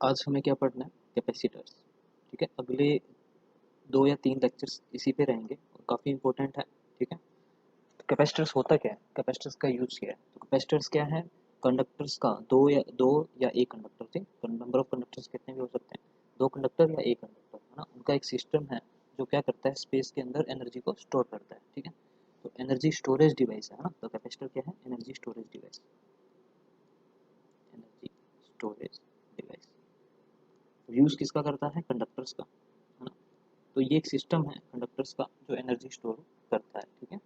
आज हमें क्या पढ़ना है? कैपेसिटर्स। ठीक है, अगले 2 या 3 लेक्चर्स इसी पे रहेंगे और काफ़ी इंपॉर्टेंट है। ठीक है, तो कैपेसिटर्स होता क्या है, कैपेसिटर्स का यूज़ क्या है? तो कैपेसिटर्स क्या है? कंडक्टर्स का दो या एक कंडक्टर थे, नंबर ऑफ कंडक्टर्स कितने भी हो सकते हैं, 2 कंडक्टर या एक कंडक्टर, है ना, उनका एक सिस्टम है जो क्या करता है, स्पेस के अंदर एनर्जी को स्टोर करता है। ठीक है, तो एनर्जी स्टोरेज डिवाइस है ना, तो कैपेसिटर क्या है? Energy storage device. Energy storage device use किसका करता है? कंडक्टर्स का, है ना। तो ये एक सिस्टम है कंडक्टर्स का जो एनर्जी स्टोर करता है। ठीक है,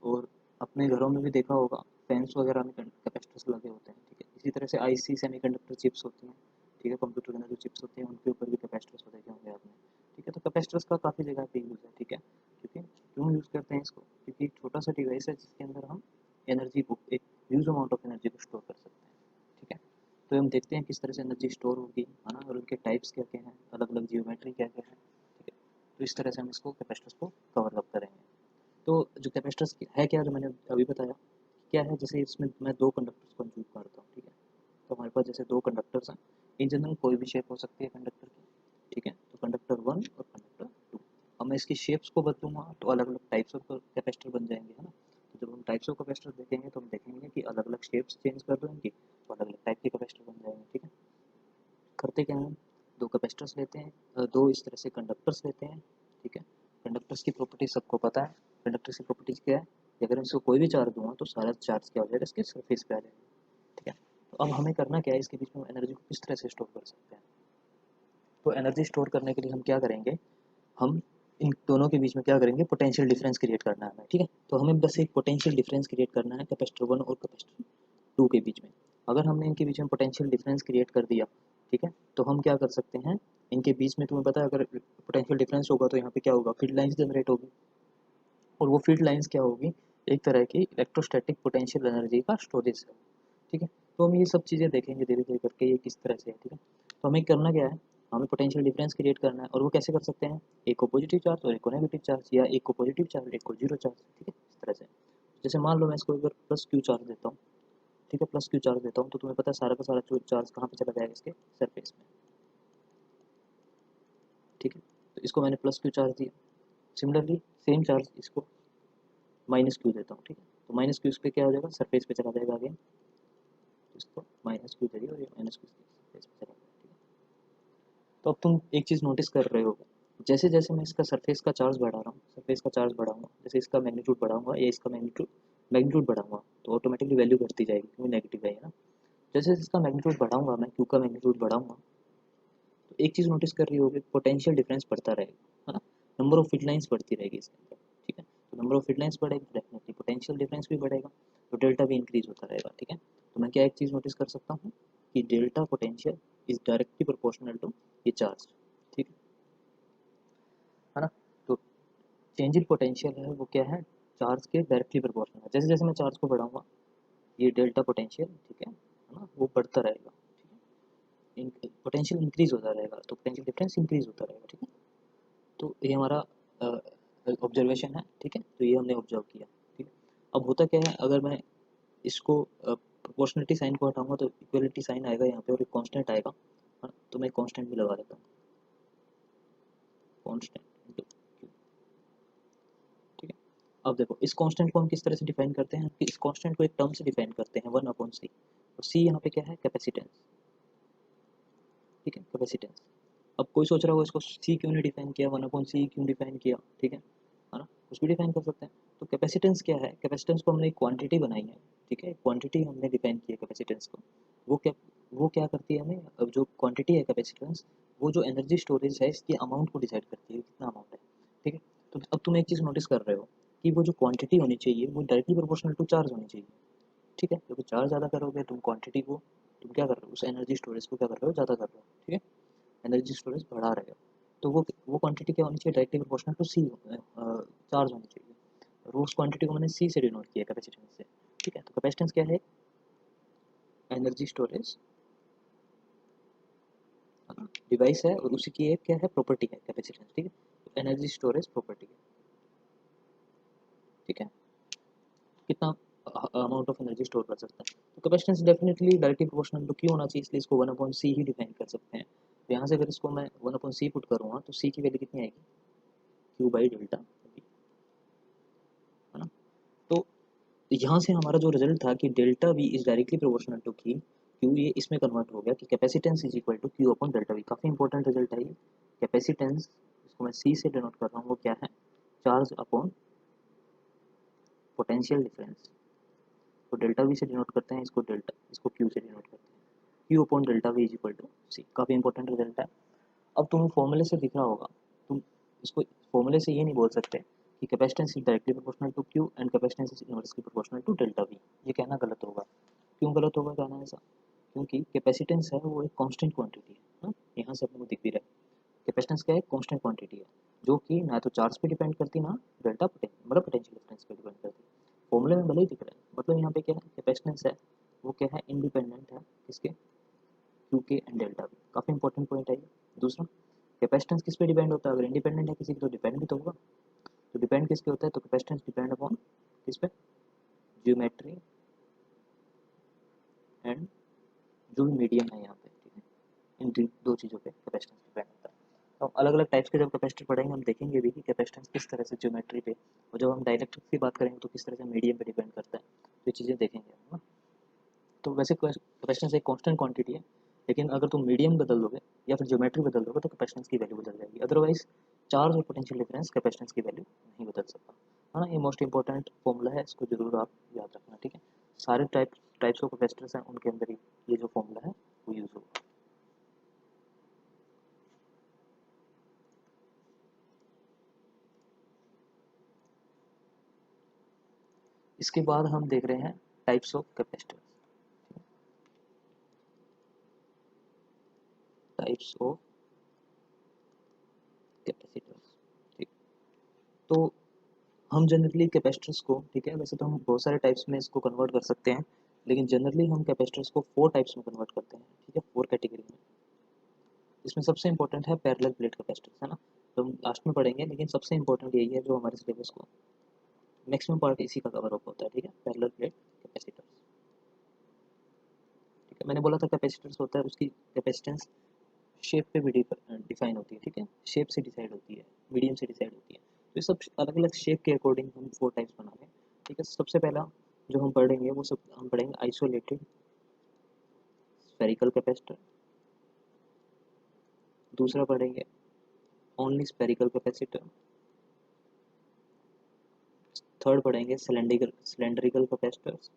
और अपने घरों में भी देखा होगा, फैंस वगैरह में कैपेसिटर्स लगे होते हैं। ठीक है, इसी तरह से आईसी सेमीकंडक्टर चिप्स होती हैं। ठीक है, कंप्यूटर के अंदर जो चिप्स होती हैं उनके ऊपर भी कैपेसिटर्स होते हैं, होंगे आपने। ठीक है, तो कैपेसिटर्स का काफ़ी जगह पे यूज़ है। ठीक है, क्योंकि क्यों यूज़ करते हैं इसको? क्योंकि एक छोटा सा डिवाइस है जिसके अंदर हम एनर्जी को, एक ह्यूज अमाउंट ऑफ एनर्जी को स्टोर कर सकते हैं। ठीक है, तो हम देखते हैं किस तरह से एनर्जी स्टोर होगी, है ना, और उनके टाइप्स क्या क्या हैं, अलग अलग जियोमेट्री क्या क्या है। ठीक है, तो इस तरह से हम इसको कैपेसिटर्स को कवर अप करेंगे। तो जो कैपेसिटर्स है क्या, जो मैंने अभी बताया क्या है, जैसे इसमें मैं 2 कंडक्टर्स को कंज्यूम करता हूँ। ठीक है, तो हमारे पास जैसे 2 कंडक्टर्स हैं, इन जनरल कोई भी शेप हो सकती है कंडक्टर की। ठीक है, तो कंडक्टर 1 और कंडक्टर 2, अब मैं इसकी शेप्स को बदलूंगा तो अलग अलग टाइप्स ऑफ कैपेसिटर बन जाएंगे, है ना। तो जब हम टाइप्स ऑफ कैपेसिटर देखेंगे तो हम देखेंगे कि अलग अलग शेप्स चेंज कर दो इनकी, तो अलग अलग टाइप के कैपेसिटर बन जाएंगे। ठीक है, करते क्या हैं, 2 कैपेसिटर्स लेते हैं, दो इस तरह से कंडक्टर्स लेते हैं। ठीक है, कंडक्टर्स की प्रॉपर्टीज सबको पता है। कंडक्टर्स की प्रॉपर्टीज क्या है कि अगर मैं इसको कोई भी चार्ज दूंगा तो सारा चार्ज क्या हो जाएगा, इसके सरफेस पे आ जाएगा। ठीक है, तो अब हमें करना क्या है, इसके बीच में एनर्जी को किस तरह से स्टोर कर सकते हैं। तो एनर्जी स्टोर करने के लिए हम क्या करेंगे, हम इन दोनों के बीच में क्या करेंगे, पोटेंशियल डिफरेंस क्रिएट करना है हमें। ठीक है, तो हमें बस एक पोटेंशियल डिफरेंस क्रिएट करना है कैपेसिटर 1 और कैपेसिटर 2 के बीच में। अगर हमने इनके बीच में पोटेंशियल डिफरेंस क्रिएट कर दिया, ठीक है, तो हम क्या कर सकते हैं, इनके बीच में तुम्हें पता है अगर पोटेंशियल डिफरेंस होगा तो यहाँ पे क्या होगा, फील्ड लाइंस जनरेट होगी। और वो फील्ड लाइंस क्या होगी, एक तरह की इलेक्ट्रोस्टैटिक पोटेंशियल एनर्जी का स्टोरेज है। ठीक है, तो हम ये सब चीज़ें देखेंगे धीरे धीरे करके ये किस तरह से है। ठीक है, तो हमें करना क्या है, हमें पोटेंशियल डिफरेंस क्रिएट करना है, और वो कैसे कर सकते हैं, एक को पॉजिटिव चार्ज और एक को नेगेटिव चार्ज, या एक को पॉजिटिव चार्ज एक को जीरो चार्ज। ठीक है, इस तरह से। जैसे मान लो मैं इसको अगर प्लस क्यू चार्ज देता हूँ, ठीक है, प्लस क्यू चार्ज देता हूँ, तो तुम्हें पता है सारा का सारा चार्ज कहाँ पे चला जाएगा, इसके सरफेस में। ठीक है, तो इसको मैंने प्लस क्यू चार्ज दिया। सिमिलरली सेम चार्ज इसको माइनस क्यू देता हूँ। ठीक है, तो माइनस क्यू इस पे क्या हो जाएगा, सरफेस पे चला जाएगा आगे। इसको माइनस क्यू दे दिया और ये माइनस क्यू सरफेस पे चला जाएगा। ठीक है, तो अब तुम एक चीज़ नोटिस कर रहे हो, जैसे जैसे मैं इसका सरफेस का चार्ज बढ़ा रहा हूँ, सरफेस का चार्ज बढ़ाऊंगा, जैसे इसका मैग्नीट्यूड बढ़ाऊंगा या इसका मैग्नीट्यूड मैग्नीट्यूड बढ़ाऊंगा, तो ऑटोमेटिकली वैल्यू बढ़ती जाएगी क्योंकि नेगेटिव है ना। जैसे जैसे इसका मैग्नीट्यूड बढ़ाऊंगा, मैं क्यू का मैग्नीट्यूड बढ़ाऊंगा, तो एक चीज़ नोटिस कर रही होगी, पोटेंशियल डिफरेंस बढ़ता रहेगा, है ना, नंबर ऑफ फील्ड लाइंस बढ़ती रहेगी इसके अंदर। ठीक है, तो नंबर ऑफ फील्ड लाइंस बढ़ेगी, डेफिनेटली पोटेंशियल डिफरेंस भी बढ़ेगा, तो डेल्टा भी इंक्रीज होता रहेगा। ठीक है, तो मैं क्या एक चीज़ नोटिस कर सकता हूँ कि delta potential is directly proportional to ये चार्ज। ठीक है ना, तो चेंज इन पोटेंशियल है वो क्या है, चार्ज के डायरेक्टली प्रोपोर्शनल है। जैसे जैसे मैं चार्ज को बढ़ाऊंगा, ये डेल्टा पोटेंशियल, ठीक है ना, वो बढ़ता रहेगा। ठीक है, पोटेंशियल इंक्रीज होता रहेगा तो पोटेंशियल डिफरेंस इंक्रीज होता रहेगा। ठीक है, तो ये हमारा ऑब्जर्वेशन है। ठीक है, तो ये हमने ऑब्जर्व किया। ठीक है, अब होता क्या है, अगर मैं इसको प्रोपोर्शनलिटी साइन को हटाऊंगा तो इक्वलिटी साइन आएगा यहाँ पे और एक कांस्टेंट आएगा। हाँ, तो मैं कांस्टेंट भी लगा देता हूँ, कांस्टेंट। ठीक है, अब देखो इस कांस्टेंट को हम किस तरह से डिफाइन करते हैं, कि इस कांस्टेंट को एक टर्म से डिफाइन करते हैं, 1/c, और c यहाँ पे क्या है, कैपेसिटेंस। ठीक है, कैपेसिटेंस। अब कोई सोच रहा होगा इसको सी क्यों नहीं डिफाइन किया, 1/c क्यों डिफाइन किया। ठीक है ना, उसको डिफाइन कर सकते हैं। तो कैपेसिटेंस क्या है, कैपेसिटेंस को हमने एक क्वांटिटी बनाई है। ठीक है, क्वांटिटी हमने डिफाइन की है कैपेसिटेंस को। वो क्या करती है हमें, अब जो क्वांटिटी है कैपेसिटेंस, वो जो एनर्जी स्टोरेज है इसकी अमाउंट को डिसाइड करती है, कितना अमाउंट है। ठीक है, तो अब तुम एक चीज़ नोटिस कर रहे हो कि वो जो क्वांटिटी होनी चाहिए वो डायरेक्टली प्रोपोर्शनल टू चार्ज होनी चाहिए। ठीक है, क्योंकि चार्ज ज़्यादा करोगे तुम क्वांटिटी को, तुम क्या कर रहे हो, उस एनर्जी स्टोरेज को क्या कर रहे हो, ज़्यादा कर रहे हो। ठीक है, एनर्जी स्टोरेज बढ़ा रहे हो, तो वो क्वांटिटी क्या होनी चाहिए, directly proportional to C charge होनी चाहिए। और उस क्वांटिटी को मैंने सी से डिनोट किया, कैपेसिटेंस से। ठीक है, तो कैपेसिटेंस क्या है, एनर्जी स्टोरेज डिवाइस है, और उसी की एक क्या है, प्रॉपर्टी है कैपेसिटेंस। ठीक है, तो एनर्जी स्टोरेज प्रॉपर्टी है। ठीक है, कितना अमाउंट ऑफ एनर्जी स्टोर कर सकता है। तो capacitance definitely directly proportional to Q होना चाहिए, इसलिए इसको 1/c ही डिफाइन कर सकते हैं। तो यहाँ से अगर इसको मैं 1/c पुट करूँगा तो c की वैल्यू कितनी आएगी, q बाई डेल्टा v, है ना। तो यहाँ से हमारा जो रिजल्ट था कि delta V is directly proportional to Q, ये इसमें कन्वर्ट हो गया कि capacitance is equal to Q upon delta V. काफ़ी इंपॉर्टेंट रिजल्ट है ये। कैपेसिटेंस, इसको मैं सी से डिनोट कर रहा हूँ, वो क्या है, चार्ज अपॉन पोटेंशियल डिफरेंस। तो डेल्टा वी से डिनोट करते हैं इसको, इसको क्यू से डिनोट करते हैं, Q upon delta V is equal to C. काफ़ी इंपॉर्टेंट रिजल्ट है। अब तुम्हें फॉर्मूले से दिख रहा होगा, तुम इसको फॉर्मूले से ये नहीं बोल सकते कि capacitance is directly proportional to Q and capacitance is inversely proportional to delta V. ये कहना गलत होगा। क्यों गलत होगा कहना ऐसा, क्योंकि कैपेसिटेंस है वो एक कांस्टेंट क्वांटिटी है ना। यहाँ से अपने को दिख भी रहा है कैपेसिटेंस क्या है, कांस्टेंट क्वांटिटी है, जो कि ना तो चार्ज पे डिपेंड करती ना डेल्टा मतलब पोटेंशियल डिफरेंस पे डिपेंड करती। फॉर्मूले में भले ही दिख रहा है, मतलब यहाँ पे क्या है, कैपेसिटेंस है वो क्या है, इंडिपेंडेंट है किसके, क्यू के एंड डेल्टा भी। काफ़ी इंपॉर्टेंट पॉइंट है ये। दूसरा, कैपेसिटेंस किस पे डिपेंड होता है, अगर इंडिपेंडेंट है किसी की तो डिपेंड भी तो होगा। तो डिपेंड किसके होता है, तो कैपेसिटेंस डिपेंड अपॉन किस पे, ज्योमेट्री एंड जो भी मीडियम है यहाँ पे, ठीक है, इन दो चीज़ों पे कैपेसिटेंस डिपेंड होता है। तो हम अलग अलग टाइप्स के जब कैपेसिटर पढ़ेंगे हम देखेंगे भी कि कैपेसिटेंस किस तरह से ज्योमेट्री पे, और जब हम डायरेक्ट की बात करेंगे तो किस तरह से मीडियम पे डिपेंड करता है, तो ये चीज़ें देखेंगे है ना। तो वैसे कैपेसिटेंस एक कांस्टेंट क्वांटिटी है, लेकिन अगर तुम मीडियम बदल दोगे या फिर ज्योमेट्री बदल दोगे तो कैपेसिटेंस की वैल्यू बदल जाएगी। अदरवाइज चार्ज और पोटेंशियल डिफरेंस कैपेसिटेंस की वैल्यू नहीं बदल सकता, है ना। ये मोस्ट इंपॉर्टेंट फॉर्मूला है, इसको जरूर आप याद रखना, ठीक है। सारे टाइप्स ऑफ कैपेसिटर्स हैं उनके अंदर ही ये जो फॉर्मूला है वो यूज़ होगा। इसके बाद हम देख रहे हैं types of capacitors, types of capacitors, ठीक। तो हम जनरली कैपेसिटर्स को, ठीक है, वैसे तो हम बहुत सारे टाइप्स में इसको कन्वर्ट कर सकते हैं, लेकिन जनरली हम कैपेसिटर्स को 4 टाइप्स में कन्वर्ट करते हैं, ठीक है, 4 कैटेगरी में। इसमें सबसे इंपॉर्टेंट है पैरेलल प्लेट कैपेसिटर्स, है ना। तो हम लास्ट में पढ़ेंगे, लेकिन सबसे इंपॉर्टेंट यही है जो हमारे सिलेबस को मैक्सिमम पार्ट इसी का कवर अप होता है, ठीक है, पैरेलल प्लेट कैपेसिटर्स। ठीक है, मैंने बोला था कैपेसिटर्स होता है, उसकी कैपेसिटेंस शेप पे भी डिफाइन होती है, ठीक है, शेप से डिसाइड होती है, मीडियम से डिसाइड होती है। तो ये सब अलग अलग शेप के अकॉर्डिंग हम 4 टाइप्स बना रहे हैं, ठीक है। सबसे पहला जो हम पढ़ेंगे वो सब हम पढ़ेंगे आइसोलेटेड स्फेरिकल कैपेसिटर। दूसरा पढ़ेंगे ओनली स्फेरिकल कैपेसिटर। थर्ड पढ़ेंगे सिलेंड्रिकल कैपेसिटर्स,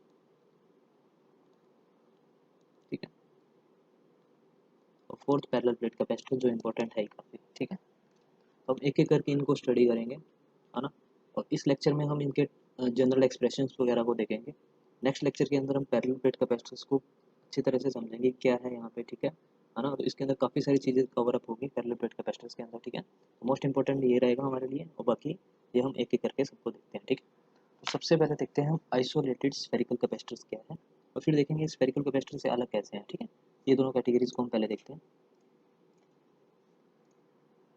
ठीक है। और फोर्थ पैरेलल प्लेट कैपेसिटर जो इंपॉर्टेंट है काफ़ी, ठीक है। तो हम एक एक करके इनको स्टडी करेंगे, है ना। और इस लेक्चर में हम इनके जनरल एक्सप्रेशंस वगैरह को देखेंगे। नेक्स्ट लेक्चर के अंदर हम पैरेलल प्लेट कैपेसिटर्स को अच्छी तरह से समझेंगे क्या है यहाँ पे, ठीक है ना। तो इसके अंदर काफ़ी सारी चीज़ें कवर अप होगी पैरेलल प्लेट कैपेसिटर्स के अंदर, ठीक है। तो मोस्ट इंपॉर्टेंट ये रहेगा हमारे लिए, और बाकी ये हम एक एक करके सबको देखते हैं, ठीक है। तो सबसे पहले देखते हैं हम आइसोलेटेड स्फेरिकल कैपेसिटर्स क्या है, और फिर देखेंगे स्फेरिकल कैपेसिटर से अलग कैसे हैं, ठीक है। ये दोनों कैटेगरीज को हम पहले देखते हैं।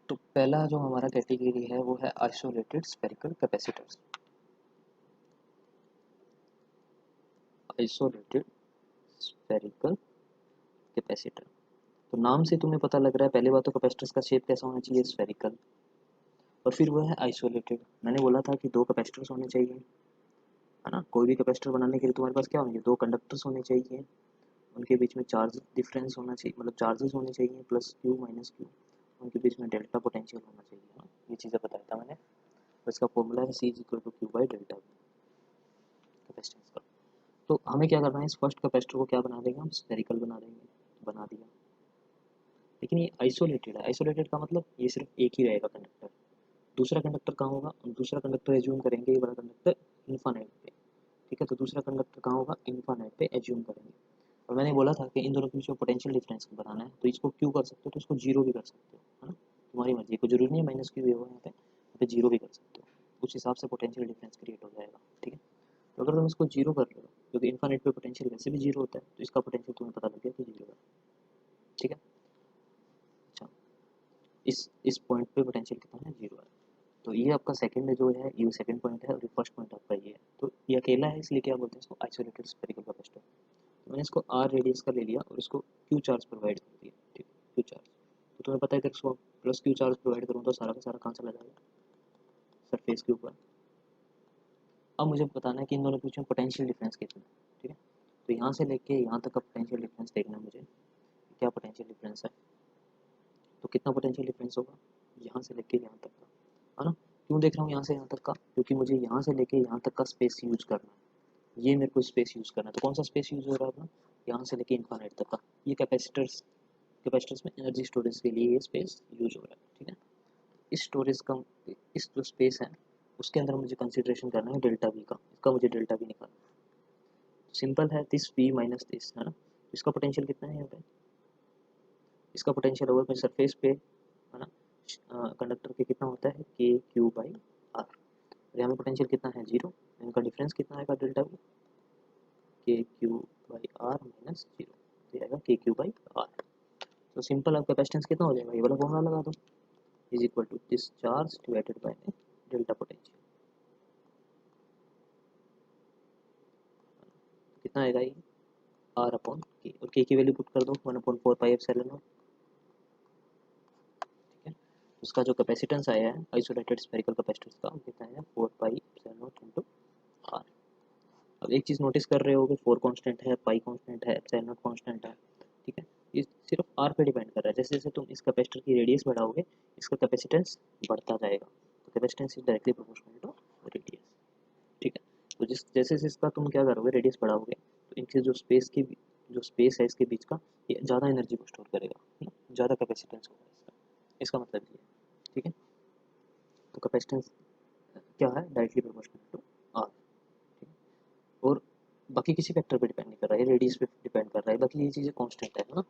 तो पहला जो हमारा कैटेगरी है वो है isolated spherical capacitors. Isolated spherical capacitor, तो नाम से तुम्हें पता लग रहा है पहले बात तो कैपेसिटर्स का शेप कैसा होना चाहिए, स्फेरिकल। और फिर वो है आइसोलेटेड, मैंने बोला था कि 2 कैपेसिटर्स होने चाहिए, है ना। कोई भी कैपेसिटर बनाने के लिए तुम्हारे पास क्या होंगे, 2 कंडक्टर्स होने चाहिए, उनके बीच में चार्ज डिफरेंस होना चाहिए, मतलब चार्जेस होने चाहिए, प्लस क्यू माइनस क्यू, उनके बीच में डेल्टा पोटेंशियल होना चाहिए, है ना। ये चीज़ें बताया था मैंने। तो इसका फॉर्मूला है C is equal to Q by delta capacitance का। तो हमें क्या करना है, इस फर्स्ट कैपेसिटर को क्या बना देंगे हम, स्फेरिकल बना देंगे, बना दिया। लेकिन ये आइसोलेटेड है, आइसोलेटेड का मतलब ये सिर्फ एक ही रहेगा कंडक्टर, दूसरा कंडक्टर कहाँ होगा, दूसरा कंडक्टर एज्यूम करेंगे ये वाला कंडक्टर इन्फानेट पे, ठीक है। तो दूसरा कंडक्टर कहाँ होगा, इन्फानेट पे एज्यूम करेंगे। और मैंने बोला था कि इन दोनों के बीच में पोटेंशियल डिफरेंस बनाना है, तो इसको क्यू कर सकते हो तो इसको जीरो भी कर सकते हो, है ना। तुम्हारी मर्जी, कोई जरूरी नहीं है माइनस क्यू भी होगा, यहाँ पे जीरो भी कर सकते हो, उस हिसाब से पोटेंशियल डिफरेंस क्रिएट हो जाएगा, ठीक है। तो अगर तुम इसको जीरो कर रहे हो, क्योंकि इन्फानेट पे पोटेंशियल वैसे भी जीरो होता है, तो इसका पोटेंशियल तुम्हें पता लग गया कि जीरो है, ठीक है। अच्छा, इस पॉइंट पे पोटेंशियल कितना है, जीरो है। तो ये आपका सेकंड जो है, ये सेकंड पॉइंट है, और ये फर्स्ट पॉइंट आपका ये है। तो ये अकेला है, इसलिए क्या बोलते हैं इसको, आइसोलेटेड स्फेरिकल कैपेसिटर। तो मैंने इसको आर रेडियस का ले लिया और इसको क्यू चार्ज प्रोवाइड कर दिया, ठीक है, क्यू चार्ज। तो तुम्हें पता है कि इसको प्लस क्यू चार्ज प्रोवाइड करूँ तो सारा का सारा कहाँ चला जाएगा, सरफेस के ऊपर। अब मुझे बताना है कि इन दोनों के बीच में पोटेंशियल डिफरेंस कितना है, ठीक है। तो यहाँ से लेके यहाँ तक का पोटेंशियल डिफरेंस देखना है मुझे, क्या पोटेंशियल डिफरेंस है। तो कितना पोटेंशियल डिफरेंस होगा यहाँ से लेके यहाँ तक का, है ना। क्यों देख रहा हूँ यहाँ से यहाँ तक का, क्योंकि मुझे यहाँ से लेके यहाँ तक का स्पेस यूज करना है, ये मेरे को स्पेस यूज करना है। तो कौन सा स्पेस यूज हो रहा है अपना, यहाँ से लेके इन्फानाइट तक का। ये कैपेसिटर्स में एनर्जी स्टोरेज के लिए ये स्पेस यूज हो रहा है, ठीक है। इस स्टोरेज का, इस जो स्पेस है उसके अंदर मुझे कंसिडरेशन करना है डेल्टा वी का, इसका मुझे डेल्टा वी निकालना है। सिंपल है, दिस वी माइनस दिस, है ना। इसका पोटेंशियल कितना है यहाँ पे, इसका पोटेंशियल होगा अपने सरफेस पे, है ना, कंडक्टर के कितना होता है के क्यू बाई आर। यहाँ में पोटेंशियल कितना है, जीरो। इनका डिफरेंस कितना आएगा delta V, K Q by R minus zero, तो आएगा के क्यू बाई आर। तो सिंपल, अब कैपेसिटेंस कितना हो जाएगा, ये वाला फॉर्मूला लगा दो, is equal to this charge divided by delta potential. कितना आएगा ये, आर अपॉन के, और के की वैल्यू पुट कर दो 1/4 पाई एप्सिलॉन नॉट, ठीक है। उसका जो कैपेसिटेंस आया है आइसोलेटेड स्फेरिकल कैपेसिटेंस का, वो कितना है 4 pi epsilon naught into R. अब एक चीज़ नोटिस कर रहे हो कि 4 कांस्टेंट है, पाई कांस्टेंट है, एप्सिलॉन नॉट कांस्टेंट है, ठीक है। ये सिर्फ आर पे डिपेंड कर रहा है, जैसे जैसे तुम इस कैपेसिटर की रेडियस बढ़ाओगे इसका कैपेसिटेंस बढ़ता जाएगा। तो capacitance is directly proportional to radius, ठीक है। तो जिस जैसे जैसे इसका तुम क्या करोगे, रेडियस बढ़ाओगे तो इनके जो स्पेस है इसके बीच का, ये ज़्यादा एनर्जी को स्टोर करेगा, है ना, ज़्यादा कैपेसिटेंस होगा इसका मतलब ये है, ठीक है। तो कैपेसिटेंस क्या है, डायरेक्टली प्रोपोर्शनल टू आर, ठीक है। और बाकी किसी फैक्टर पे डिपेंड नहीं कर रहा है, रेडियस पे डिपेंड कर रहा है, बाकी ये चीज़ें कांस्टेंट है ना।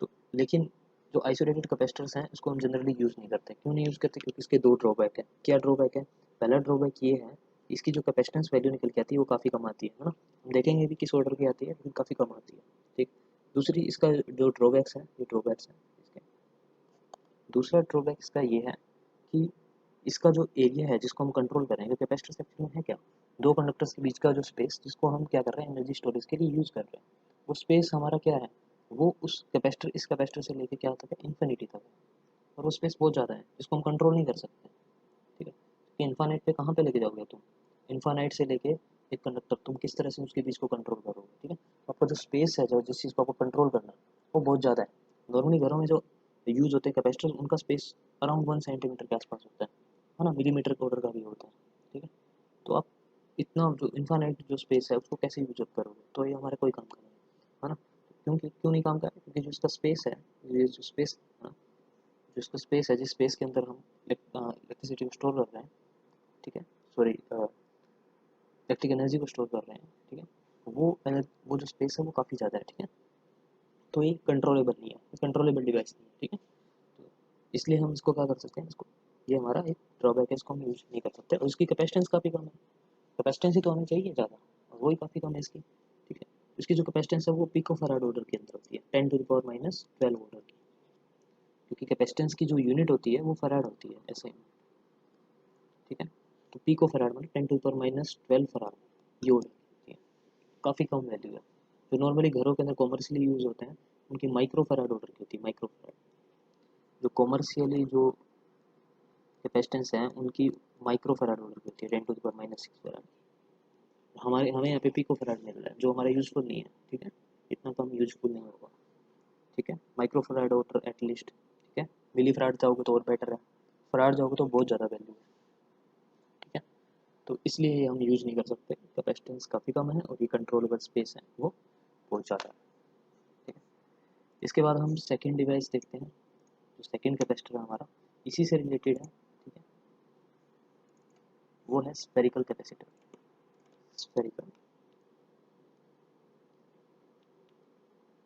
तो लेकिन जो आइसोलेटेड कैपेसिटर्स हैं इसको हम जनरली यूज़ नहीं करते, क्यों नहीं यूज़ करते, क्योंकि इसके दो ड्रॉबैक है। क्या ड्रॉबैक है, पहला ड्रॉबैक ये है, इसकी जो कैपेसिटेंस वैल्यू निकल के आती है वो काफ़ी कम आती है ना, हम देखेंगे भी किस ऑर्डर की आती है, लेकिन काफ़ी कम आती है, ठीक। दूसरी इसका जो ड्रॉबैक्स है, ये ड्रॉबैक्स है इसके। दूसरा ड्रॉबैक इसका ये है कि इसका जो एरिया है जिसको हम कंट्रोल करेंगे, कैपेसिटर सेक्शन में है क्या, दो कंडक्टर्स के बीच का जो स्पेस जिसको हम क्या कर रहे हैं, एनर्जी स्टोरेज के लिए यूज़ कर रहे हैं, वो स्पेस हमारा क्या है, वो उस कैपेसिटर, इस कैपेसिटर से लेके क्या तक है, इन्फिनिटी तक है। और वो स्पेस बहुत ज़्यादा है जिसको हम कंट्रोल नहीं कर सकते, ठीक है। कि इन्फानाइट पे कहाँ पे लेके जाओगे तुम, इन्फानाइट से लेके एक कंडक्टर तुम किस तरह से उसके बीच को कंट्रोल करोगे, ठीक है। आपका जो स्पेस है, जो जिस चीज़ को आपको कंट्रोल करना है वो बहुत ज़्यादा है। नॉर्मली घरों में जो यूज़ होते हैं कैपेसिटर, उनका स्पेस अराउंड 1 सेंटीमीटर के आसपास होता है ना, मिलीमीटर के ऑर्डर का भी होता है, ठीक है। तो आप इतना जो इन्फानाइट जो स्पेस है उसको कैसे यूज अप करोगे, तो ये हमारे कोई काम का नहीं है ना। क्योंकि क्यों नहीं काम का है, क्योंकि जो इसका स्पेस है, ये जो स्पेस है ना, जो इसका स्पेस है, जिस स्पेस के अंदर हम इलेक्ट्रिसिटी को स्टोर कर रहे हैं, ठीक है, सॉरी, इलेक्ट्रिक एनर्जी को स्टोर कर रहे हैं, ठीक है, वो जो स्पेस है वो काफ़ी ज़्यादा है, ठीक है। तो ये कंट्रोलेबल नहीं है, कंट्रोलेबल डिवाइस नहीं है, ठीक है। तो इसलिए हम इसको क्या कर सकते हैं, इसको, ये हमारा एक ड्रॉबैक है, इसको हम यूज नहीं कर सकते, और इसकी कैपेसिटेंस काफ़ी कम है। कैपेसिटेंस ही तो होनी चाहिए ज़्यादा, और वही काफ़ी कम है इसकी, ठीक है। इसकी जो कैपेसिटेंस है वो पिको फैराड ऑर्डर के अंदर होती है, 10⁻⁻12 ऑर्डर की, क्योंकि कैपेसिटेंस की जो यूनिट होती है वो फैराड होती है ऐसे, ठीक है। तो पिको फैराड मतलब 10⁻12 फैराड, ये ऑर्डर की है, काफ़ी कम वैल्यू है। जो नॉर्मली घरों के अंदर कॉमर्शियली यूज़ होते हैं उनकी माइक्रो फैराड ऑर्डर की होती है, माइक्रो फैराड। जो कॉमर्शियली जो कैपेसिटेंस हैं उनकी माइक्रो फैराड ऑर्डर की होती है, 10⁻⁻6 फैराड। हमारे हमें यहाँ पे पिको फैराड मिल रहा है जो हमारा यूज़फुल नहीं है, ठीक है, इतना कम यूज़फुल नहीं होगा, ठीक है। माइक्रो फैराड ऑर्डर एटलीस्ट, ठीक है। मिली फैराड जाओगे तो और बेटर है, फैराड जाओगे तो बहुत ज़्यादा वैल्यू है, ठीक है। तो इसलिए ये हम यूज़ नहीं कर सकते, कैपेसिटेंस काफ़ी कम है और ये कंट्रोलेबल स्पेस है वो बहुत ज़्यादा है, ठीक है। इसके बाद हम सेकेंड डिवाइस देखते हैं, जो सेकेंड कैपेसिटर है हमारा इसी से रिलेटेड है, ठीक है। वो है स्फेरिकल कैपेसिटर, स्फेरिकल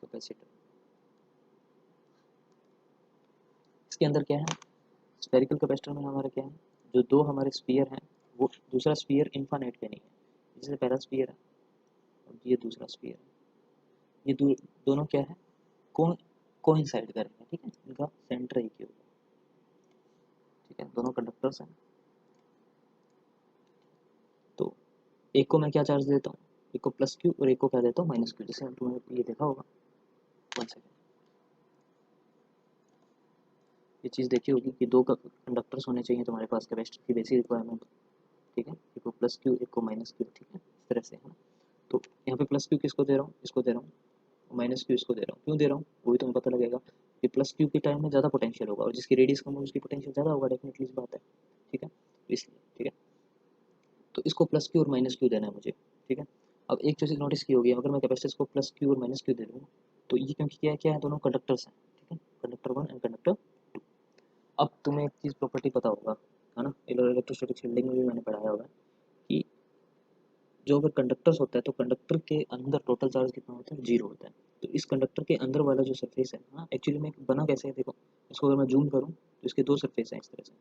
कैपेसिटर। इसके अंदर क्या है, स्फेरिकल कैपेसिटर में हमारा क्या है, जो दो हमारे स्फीयर हैं, वो दूसरा स्फीयर इन्फानाइट पे नहीं है, जैसे पहला स्फीयर है और ये दूसरा स्फीयर है, ये दोनों क्या है, कौन कोइंसाइड करेंगे, ठीक है, इनका सेंटर एक ही होगा, ठीक है, दोनों कंडक्टर्स हैं। तो एक को मैं क्या चार्ज देता हूँ, एक को प्लस क्यू और एक को क्या देता हूँ माइनस क्यू, जैसे तुमने ये देखा होगा। 1 सेकेंड, ये चीज़ देखी होगी कि दो कंडक्टर्स होने चाहिए तुम्हारे पास, कैपेसिटर की बेसिक रिक्वायरमेंट, ठीक है। एक को प्लस क्यू एक को माइनस क्यू, ठीक है, इस तरह से है ना। तो यहाँ पे प्लस क्यू किसको दे रहा हूँ, इसको दे रहा हूँ, माइनस क्यू इसको दे रहा हूँ। क्यों दे रहा हूँ वो भी तुम्हें पता लगेगा कि प्लस क्यू के टाइम में ज़्यादा पोटेंशियल होगा, और जिसकी रेडियस कम होगी उसकी पोटेंशियल ज़्यादा होगा, डेफिनेटली इस बात है, ठीक है, तो इसलिए, ठीक है। तो इसको प्लस क्यू और माइनस क्यू देना है मुझे, ठीक है। अब एक चीज़ नोटिस की होगी, अगर मैं कैपेसिटर्स को प्लस क्यू और माइनस क्यू दे दूँ, तो ये क्योंकि क्या क्या है, दोनों कंडक्टर्स हैं, ठीक है, कंडक्टर 1 एंड कंडक्टर 2। अब तुम्हें एक चीज़ प्रॉपर्टी पता होगा, है ना, इलेक्ट्रोस्टैटिक शील्डिंग में भी मैंने पढ़ाया होगा कि जो अगर कंडक्टर्स होता है तो कंडक्टर के अंदर टोटल चार्ज कितना होता है, 0 होता है। तो इस कंडक्टर के अंदर वाला जो सरफेस है ना, एक्चुअली में बना कैसे है, देखो, इसको अगर मैं जूम करूँ तो इसके दो सरफेस हैं इस तरह से,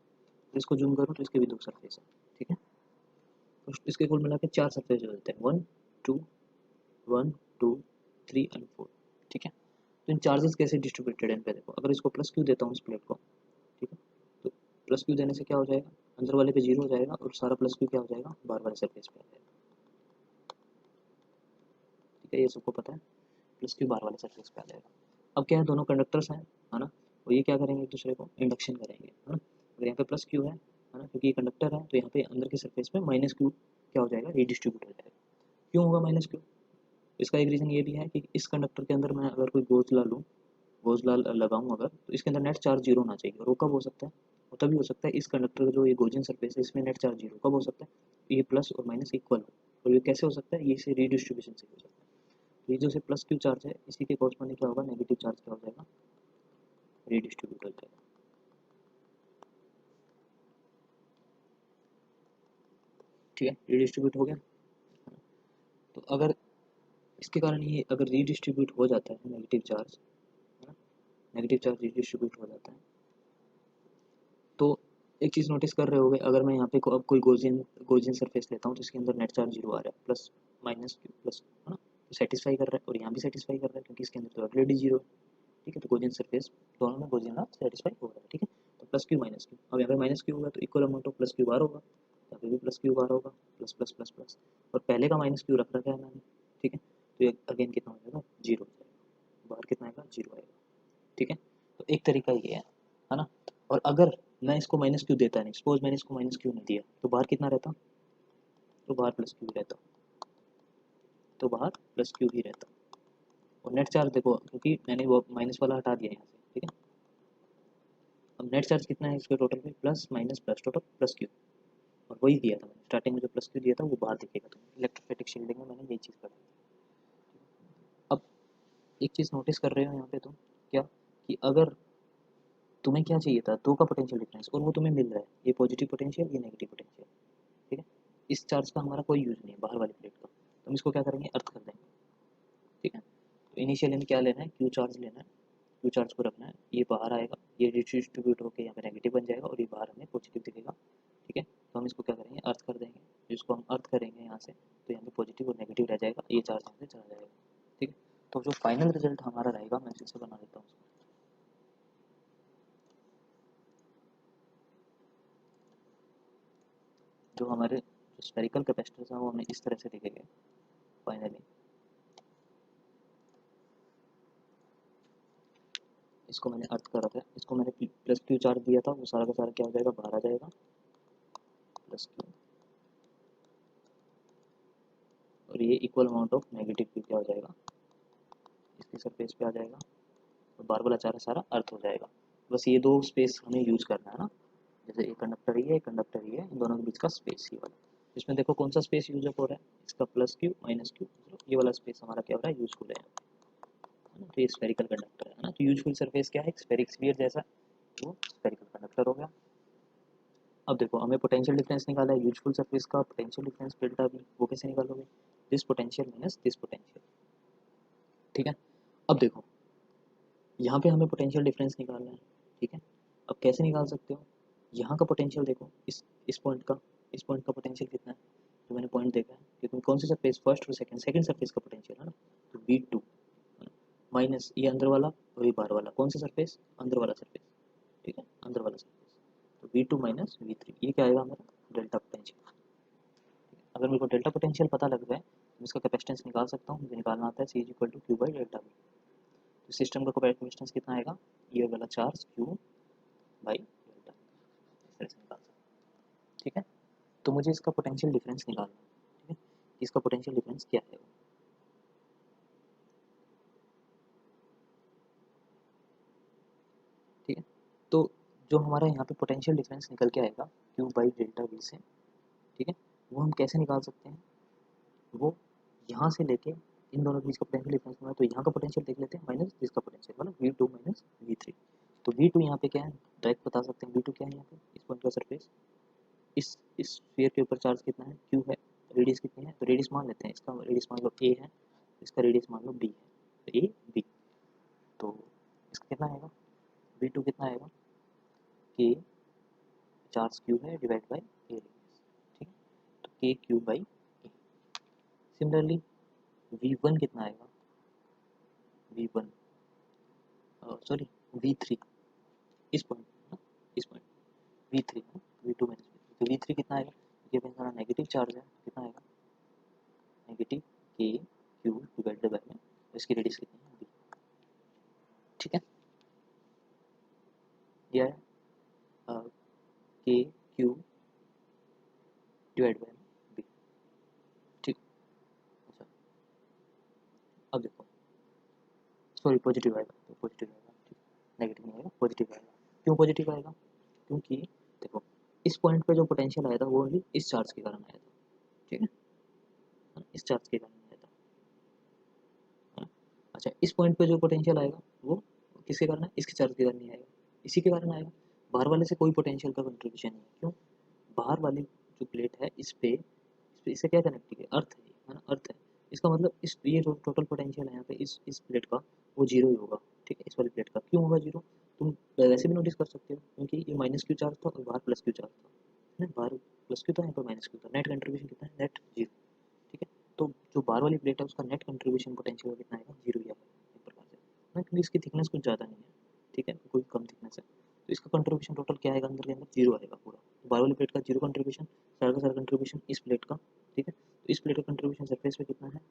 तो इसको जूम करूँ तो इसके भी दो सरफेस हैं, ठीक है। तो इसके कुल मिला के 4 सरफेस जो होते हैं, 1 2 3 एंड 4, ठीक है। तो इन चार्जेस कैसे डिस्ट्रीब्यूटेड है इन पे देखो, अगर इसको प्लस क्यू देता हूँ इस प्लेट को, ठीक है, तो प्लस क्यू देने से क्या हो जाएगा, अंदर वाले पे 0 हो जाएगा और सारा प्लस क्यू क्या हो जाएगा, बाहर वाले सरफेस पे आ जाएगा, ठीक है, ये सबको पता है, प्लस क्यू बाहर वाले सरफेस पे आ जाएगा। अब क्या है, दोनों कंडक्टर्स हैं, है ना, और ये क्या करेंगे एक दूसरे को इंडक्शन करेंगे, है ना। अगर यहाँ पे प्लस क्यू है ना, क्योंकि ये कंडक्टर है, तो यहाँ पे अंदर के सरफेस पे माइनस क्यू क्या हो जाएगा, रीडिस्ट्रीब्यूट हो जाएगा। क्यों होगा माइनस क्यू, इसका एक रीज़न ये भी है कि इस कंडक्टर के अंदर मैं अगर कोई गोजला लूँ, गोजला लगाऊँ अगर, तो इसके अंदर नेट चार्ज 0 होना चाहिए, और वो कब हो सकता है, वो तभी हो सकता है इस कंडक्टर का जो ये गोजियन सरफेस है इसमें नेट चार्ज 0 कब हो सकता है, ये प्लस और माइनस इक्वल हो, और ये कैसे हो सकता है, ये इसे रीडिस्ट्रीब्यूशन से हो सकता है। तो ये जो से प्लस क्यू चार्ज है इसी के कॉरस्पॉन्डिंग क्या होगा, नेगेटिव चार्ज क्या हो जाएगा, रीडिस्ट्रीब्यूट हो जाएगा, ठीक है, रीडिस्ट्रीब्यूट हो गया। तो अगर इसके कारण ये अगर रीडिस्ट्रीब्यूट हो जाता है नेगेटिव चार्ज, है ना, नेगेटिव चार्ज रीडिस्ट्रीब्यूट हो जाता है, तो एक चीज़ नोटिस कर रहे होगे, अगर मैं यहाँ पे अब कोई गोजियन सरफेस लेता हूँ तो इसके अंदर नेट चार्ज 0 आ रहा है, प्लस माइनस क्यू प्लस, है ना, तो सेटिस्फाई कर रहा है, और यहाँ भी सेटिस्फाई कर रहा है क्योंकि इसके अंदर तो ऑलरेडी 0 है, ठीक है। तो गोजियन सरफेस दोनों में गोजियन ना सेटिस्फाई हो रहा है, ठीक है। तो प्लस क्यू माइनस क्यू, अब यहाँ पे माइनस क्यू होगा तो equal amount of plus Q bar होगा, यहाँ पे भी प्लस क्यू बार होगा, प्लस प्लस प्लस प्लस, और पहले का माइनस क्यू रख रखा है मैंने, ठीक है। तो ये अगेन कितना हो जाएगा, 0 हो जाएगा, बाहर कितना आएगा, 0 आएगा, ठीक है। तो एक तरीका ये है ना। और अगर मैं इसको माइनस क्यू देता नहीं, सपोज मैंने इसको माइनस क्यू नहीं दिया, तो बाहर कितना रहता, तो बाहर प्लस क्यू रहता, तो बाहर प्लस क्यू ही रहता। और नेट चार्ज देखो, क्योंकि मैंने वो माइनस वाला हटा दिया यहाँ से, ठीक है। अब नेट चार्ज कितना है इसके टोटल में, plus minus plus total plus Q, और वही दिया था मैंने स्टार्टिंग में, जो प्लस क्यू दिया था वो बाहर दिखेगा, तो इलेक्ट्रोस्टैटिक शील्डिंग में मैंने यही चीज़ कर दी। अब एक चीज़ नोटिस कर रहे हो यहाँ पे तुम, क्या, कि अगर तुम्हें क्या चाहिए था, दो का पोटेंशियल डिफरेंस, और वो तुम्हें मिल रहा है, ये पॉजिटिव पोटेंशियल ये नेगेटिव पोटेंशियल, ठीक है। इस चार्ज का हमारा कोई यूज़ नहीं है बाहर वाली प्लेट का, तो हम इसको क्या करेंगे, अर्थ कर देंगे, ठीक है। तो इनिशियल हमें क्या लेना है, क्यू चार्ज लेना है, क्यू चार्ज को रखना है, ये बाहर आएगा, ये डिस्ट्रीब्यूट होकर यहाँ पे नेगेटिव बन जाएगा, और ये बाहर हमें पॉजिटिव दिखेगा, ठीक है। तो हम इसको क्या करेंगे, अर्थ कर देंगे, जिसको हम अर्थ करेंगे यहाँ से, तो यहाँ पे पॉजिटिव और नेगेटिव रह जाएगा, ये चार्ज यहाँ से चला जाएगा, ठीक है। तो जो फाइनल रिजल्ट हमारा रहेगा, मैं फिर से बना देता हूँ उसको, जो हमारे स्फेरिकल कैपेसिटर्स हैं वो हमें इस तरह से दिखेंगे फाइनली। इसको मैंने अर्थ करा था, इसको मैंने प्लस क्यू चार्ज दिया था, वो सारा का सारा क्या हो जाएगा, बाहर आ जाएगा, प्लस क्यू, और ये equal amount of negative Q क्या हो जाएगा, इसके सरफेस पे आ जाएगा, और बार वाला चारा सारा अर्थ हो जाएगा। बस ये दो स्पेस हमें यूज़ करना है ना, जैसे एक कंडक्टर ही है, एक कंडक्टर ही है, इन दोनों के बीच का स्पेस ये वाला, इसमें देखो कौन सा स्पेस यूज अप हो रहा है, इसका प्लस क्यू माइनस क्यू, ये वाला स्पेस हमारा क्या हो रहा है, यूजफुल है ना। तो ये स्फेरिकल कंडक्टर है ना, तो यूजफुल सरफेस क्या है, स्फेरिक स्फीयर जैसा, वो स्फेरिकल कंडक्टर हो गया। अब देखो हमें पोटेंशियल डिफरेंस निकाला है, यूजफुल सरफेस का पोटेंशियल डिफरेंस डेल्टा भी, वो कैसे निकालोगे, this potential minus this potential, ठीक है। अब देखो यहाँ पे हमें पोटेंशियल डिफरेंस निकालना है, ठीक है। अब कैसे निकाल सकते हो, यहाँ का पोटेंशियल देखो, इस पॉइंट का पोटेंशियल कितना है, जो मैंने पॉइंट देखा है, क्योंकि कौन सी सरफेस, फर्स्ट और सेकंड सरफेस का पोटेंशियल है ना, तो V2 माइनस ये अंदर वाला और ये बाहर वाला, कौन सा सरफेस, अंदर वाला सरफेस, ठीक है, अंदर वाला सरफेस, तो V2 माइनस V3, ये क्या आएगा हमारा, डेल्टा पोटेंशियल, अगर मेरे को डेल्टा पोटेंशियल पता लग जाए तो इसका कैपेसिटेंस निकाल सकता हूँ, मुझे निकालना आता है C equal to Q by delta V. तो सिस्टम का कैपेसिटेंस कितना आएगा, ये वाला चार्ज क्यू बाई डेल्टा, इस तरह से निकाल सकते हैं। ठीक है, तो मुझे इसका पोटेंशियल डिफरेंस निकालना है। ठीक है, इसका पोटेंशियल डिफरेंस क्या है। ठीक है, तो जो हमारा यहाँ पे पोटेंशियल डिफरेंस निकल के आएगा क्यू बाई डेल्टा वी से, ठीक है, वो हम कैसे निकाल सकते हैं, वो यहाँ से लेके इन दोनों के बीच का पोटेंशियल डिफरेंस होगा, तो यहाँ का पोटेंशियल देख लेते हैं माइनस इसका पोटेंशियल, मतलब V2 माइनस V3। तो V2 यहाँ पे क्या है, डायरेक्ट बता सकते हैं V2 क्या है यहाँ पे, इस पॉइंट का सरफेस, इस स्फीयर के ऊपर चार्ज कितना है, Q है, रेडियस कितनी है, तो रेडियस मान लेते हैं, इसका रेडियस मान लो A है, इसका रेडियस मान लो B है, तो A B, तो इसका कितना आएगा, V2 कितना आएगा, K चार्ज Q है डिवाइड बाई A रेडियस। ठीक है, तो K Q by A। Similarly V1 कितना आएगा, V1 सॉरी V3, इस पॉइंट ना, इस पॉइंट V3 है, V2 माइनस V3, तो V3 कितना आएगा, ये अपना सारा नेगेटिव चार्ज है, कितना आएगा, negative K Q divided by में, इसकी रेडियस कितनी है B। ठीक है, ये है K Q डिवाइड बाय में B। ठीक, अच्छा अब देखो, सॉरी पॉजिटिव आएगा, तो पॉजिटिव आएगा, ठीक, नेगेटिव नहीं आएगा, पॉजिटिव आएगा। क्यों पॉजिटिव आएगा, क्योंकि देखो इस पॉइंट पे जो पोटेंशियल आया था वो ओनली इस चार्ज के कारण आया था। ठीक है, इस चार्ज के कारण आया था, है ना? अच्छा, इस पॉइंट पे जो पोटेंशियल आएगा वो किसके कारण है, इसके चार्ज के कारण नहीं आएगा, इसी के कारण आएगा। बाहर वाले से कोई पोटेंशियल का कंट्रीब्यूशन नहीं है, क्यों, बाहर वाली जो प्लेट है इस पे इससे क्या कनेक्टेड है, अर्थ है ना, अर्थ है, इसका मतलब इस ये जो टोटल पोटेंशियल है यहाँ पे इस प्लेट का, वो जीरो ही होगा। ठीक है, इस वाली प्लेट का क्यों होगा जीरो, तुम वैसे भी नोटिस कर सकते हो, क्योंकि ये माइनस क्यू चार्ज था और बाहर प्लस क्यू चार्ज था, है ना, बाहर प्लस क्यू था, यहाँ पर माइनस क्यू था, नेट कंट्रीब्यूशन कितना है, नेट जीरो। ठीक है, तो जो बाहर वाली प्लेट है उसका नेट कंट्रीब्यूशन पोटेंशियल कितना आएगा, जीरो ही आएगा एक प्रकार से ना, क्योंकि इसकी थिकनेस कुछ ज़्यादा नहीं है। ठीक है, कोई कम थिकनेस है, तो इसका कंट्रीब्यूशन टोटल क्या आएगा, अंदर के अंदर जीरो आएगा पूरा। तो बाहर वाली प्लेट का जीरो कंट्रीब्यूशन, सारा का सारा कंट्रीब्यूशन इस प्लेट का। ठीक है, तो इस प्लेट का कंट्रीब्यूशन सरफेस पे कितना है,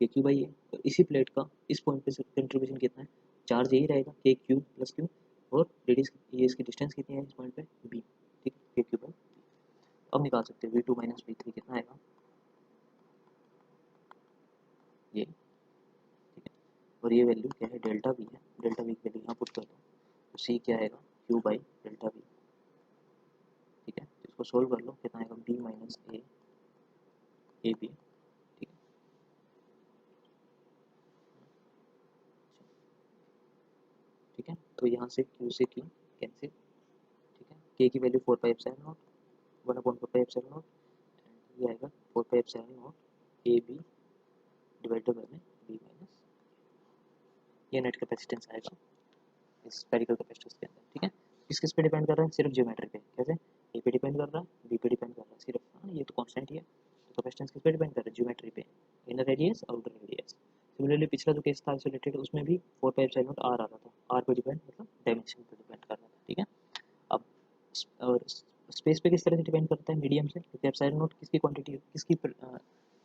के क्यू बाई ए, तो इसी प्लेट का इस पॉइंट पे कंट्रीब्यूशन कितना है, चार्ज यही रहेगा के क्यू प्लस क्यू, और रेडियस ये इसकी डिस्टेंस कितनी है इस पॉइंट पे बी। ठीक है, के क्यू बाई। अब निकाल सकते हैं V2 माइनस V3 कितना आएगा, ये। ठीक है, और ये वैल्यू क्या है, डेल्टा वी है, डेल्टा वी की वैल्यू यहाँ पुट कर दो, तो सी क्या आएगा, क्यू बाई डेल्टा वी। ठीक है, तो इसको सोल्व कर लो, कितना आएगा, बी माइनस ए बी। ठीक है, ठीक है, तो यहाँ से क्यू कैंसिल। ठीक है, के की value 4 pi epsilon naught, 1/4 pi epsilon naught, and ये आएगा 4 pi epsilon naught A B divided by में बी माइनस, ये नेट कैपेसिटेंस आएगा स्फेरिकल कैपेसिटेंस के अंदर। ठीक है, किस किस पे डिपेंड कर रहा है, सिर्फ ज्योमेट्री पे, कैसे, ए पे डिपेंड कर रहा है, बी पे डिपेंड कर रहा है सिर्फ, हाँ ये तो कांस्टेंट ही है, तो कैपेसिटेंस किस पे डिपेंड कर रहा है, ज्योमेट्री पे, inner radius outer radius. Similarly पिछला जो केस था आइसोलेटेड, उसमें भी 4 पाई एप्सिलॉन नॉट आर आ रहा था, आर पे डिपेंड मतलब डायमेंशन पे डिपेंड कर रहा था। ठीक है, अब और स्पेस पे किस तरह से डिपेंड करता है, मीडियम से, क्योंकि एप्सिलॉन नॉट किसकी क्वांटिटी,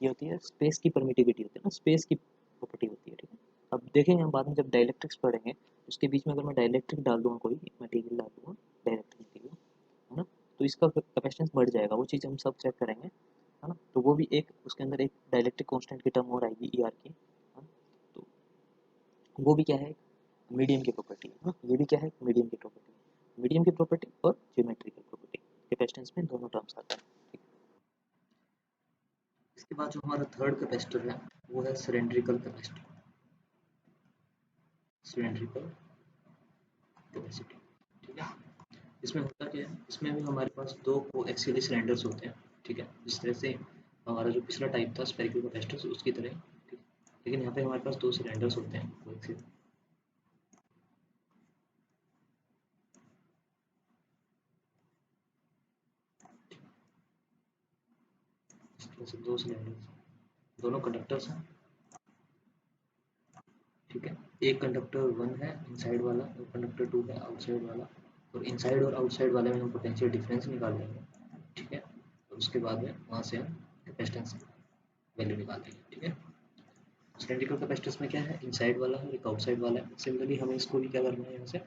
ये होती है स्पेस की परमिटिविटी होती है ना, स्पेस की प्रॉपर्टी होती है। ठीक है, अब देखेंगे हम बाद में जब डाइलेक्ट्रिक्स पढ़ेंगे, उसके बीच में अगर मैं डाइलेक्ट्रिक डाल दूंगा, कोई मटेरियल डाल दूंगा, डाइलेक्ट्रिक मटेरियल, है ना, तो इसका कैपेसिटेंस बढ़ जाएगा, वो चीज़ हम सब चेक करेंगे, है ना, तो वो भी एक उसके अंदर एक डाइलेक्ट्रिक कांस्टेंट की टर्म और आएगी ई आर की, है ना, तो वो भी क्या है, मीडियम की प्रॉपर्टी है ना, ये भी क्या है, मीडियम की प्रॉपर्टी, मीडियम की प्रॉपर्टी और ज्योमेट्रिकल प्रॉपर्टी, कैपेसिटेंस में दोनों टर्म्स आते हैं। ठीक है, इसके बाद जो हमारा थर्ड कैपेसिटर है वो है सिलेंड्रिकल कैपेसिटर, सिलेंड्रिकल कैपेसिटी। ठीक है, इसमें होता क्या है, इसमें भी हमारे पास दो कोएक्सियली सिलेंडर्स होते हैं। ठीक है, जिस तरह से हमारा जो पिछला टाइप था स्फेरिकल कैपेसिटर उसकी तरह ही, ठीक है, लेकिन यहाँ पे हमारे पास दो सिलेंडर्स होते हैं कोएक्सियल। इस तरह से दो सिलेंडर्स, दोनों कंडक्टर्स हैं। ठीक है, एक कंडक्टर वन है इनसाइड वाला और कंडक्टर टू है आउटसाइड वाला, और इनसाइड और आउटसाइड वाले में हम पोटेंशियल डिफरेंस निकाल लेंगे। ठीक है, और उसके बाद में वहाँ से हम कैपेसिटेंस वैल्यू निकाल देंगे, ठीक है। सिलेंड्रिकल कैपेसिटेंस में क्या है, इनसाइड वाला है, एक आउटसाइड वाला है। सिमिलरली हमें इसको भी क्या करना है, यहाँ से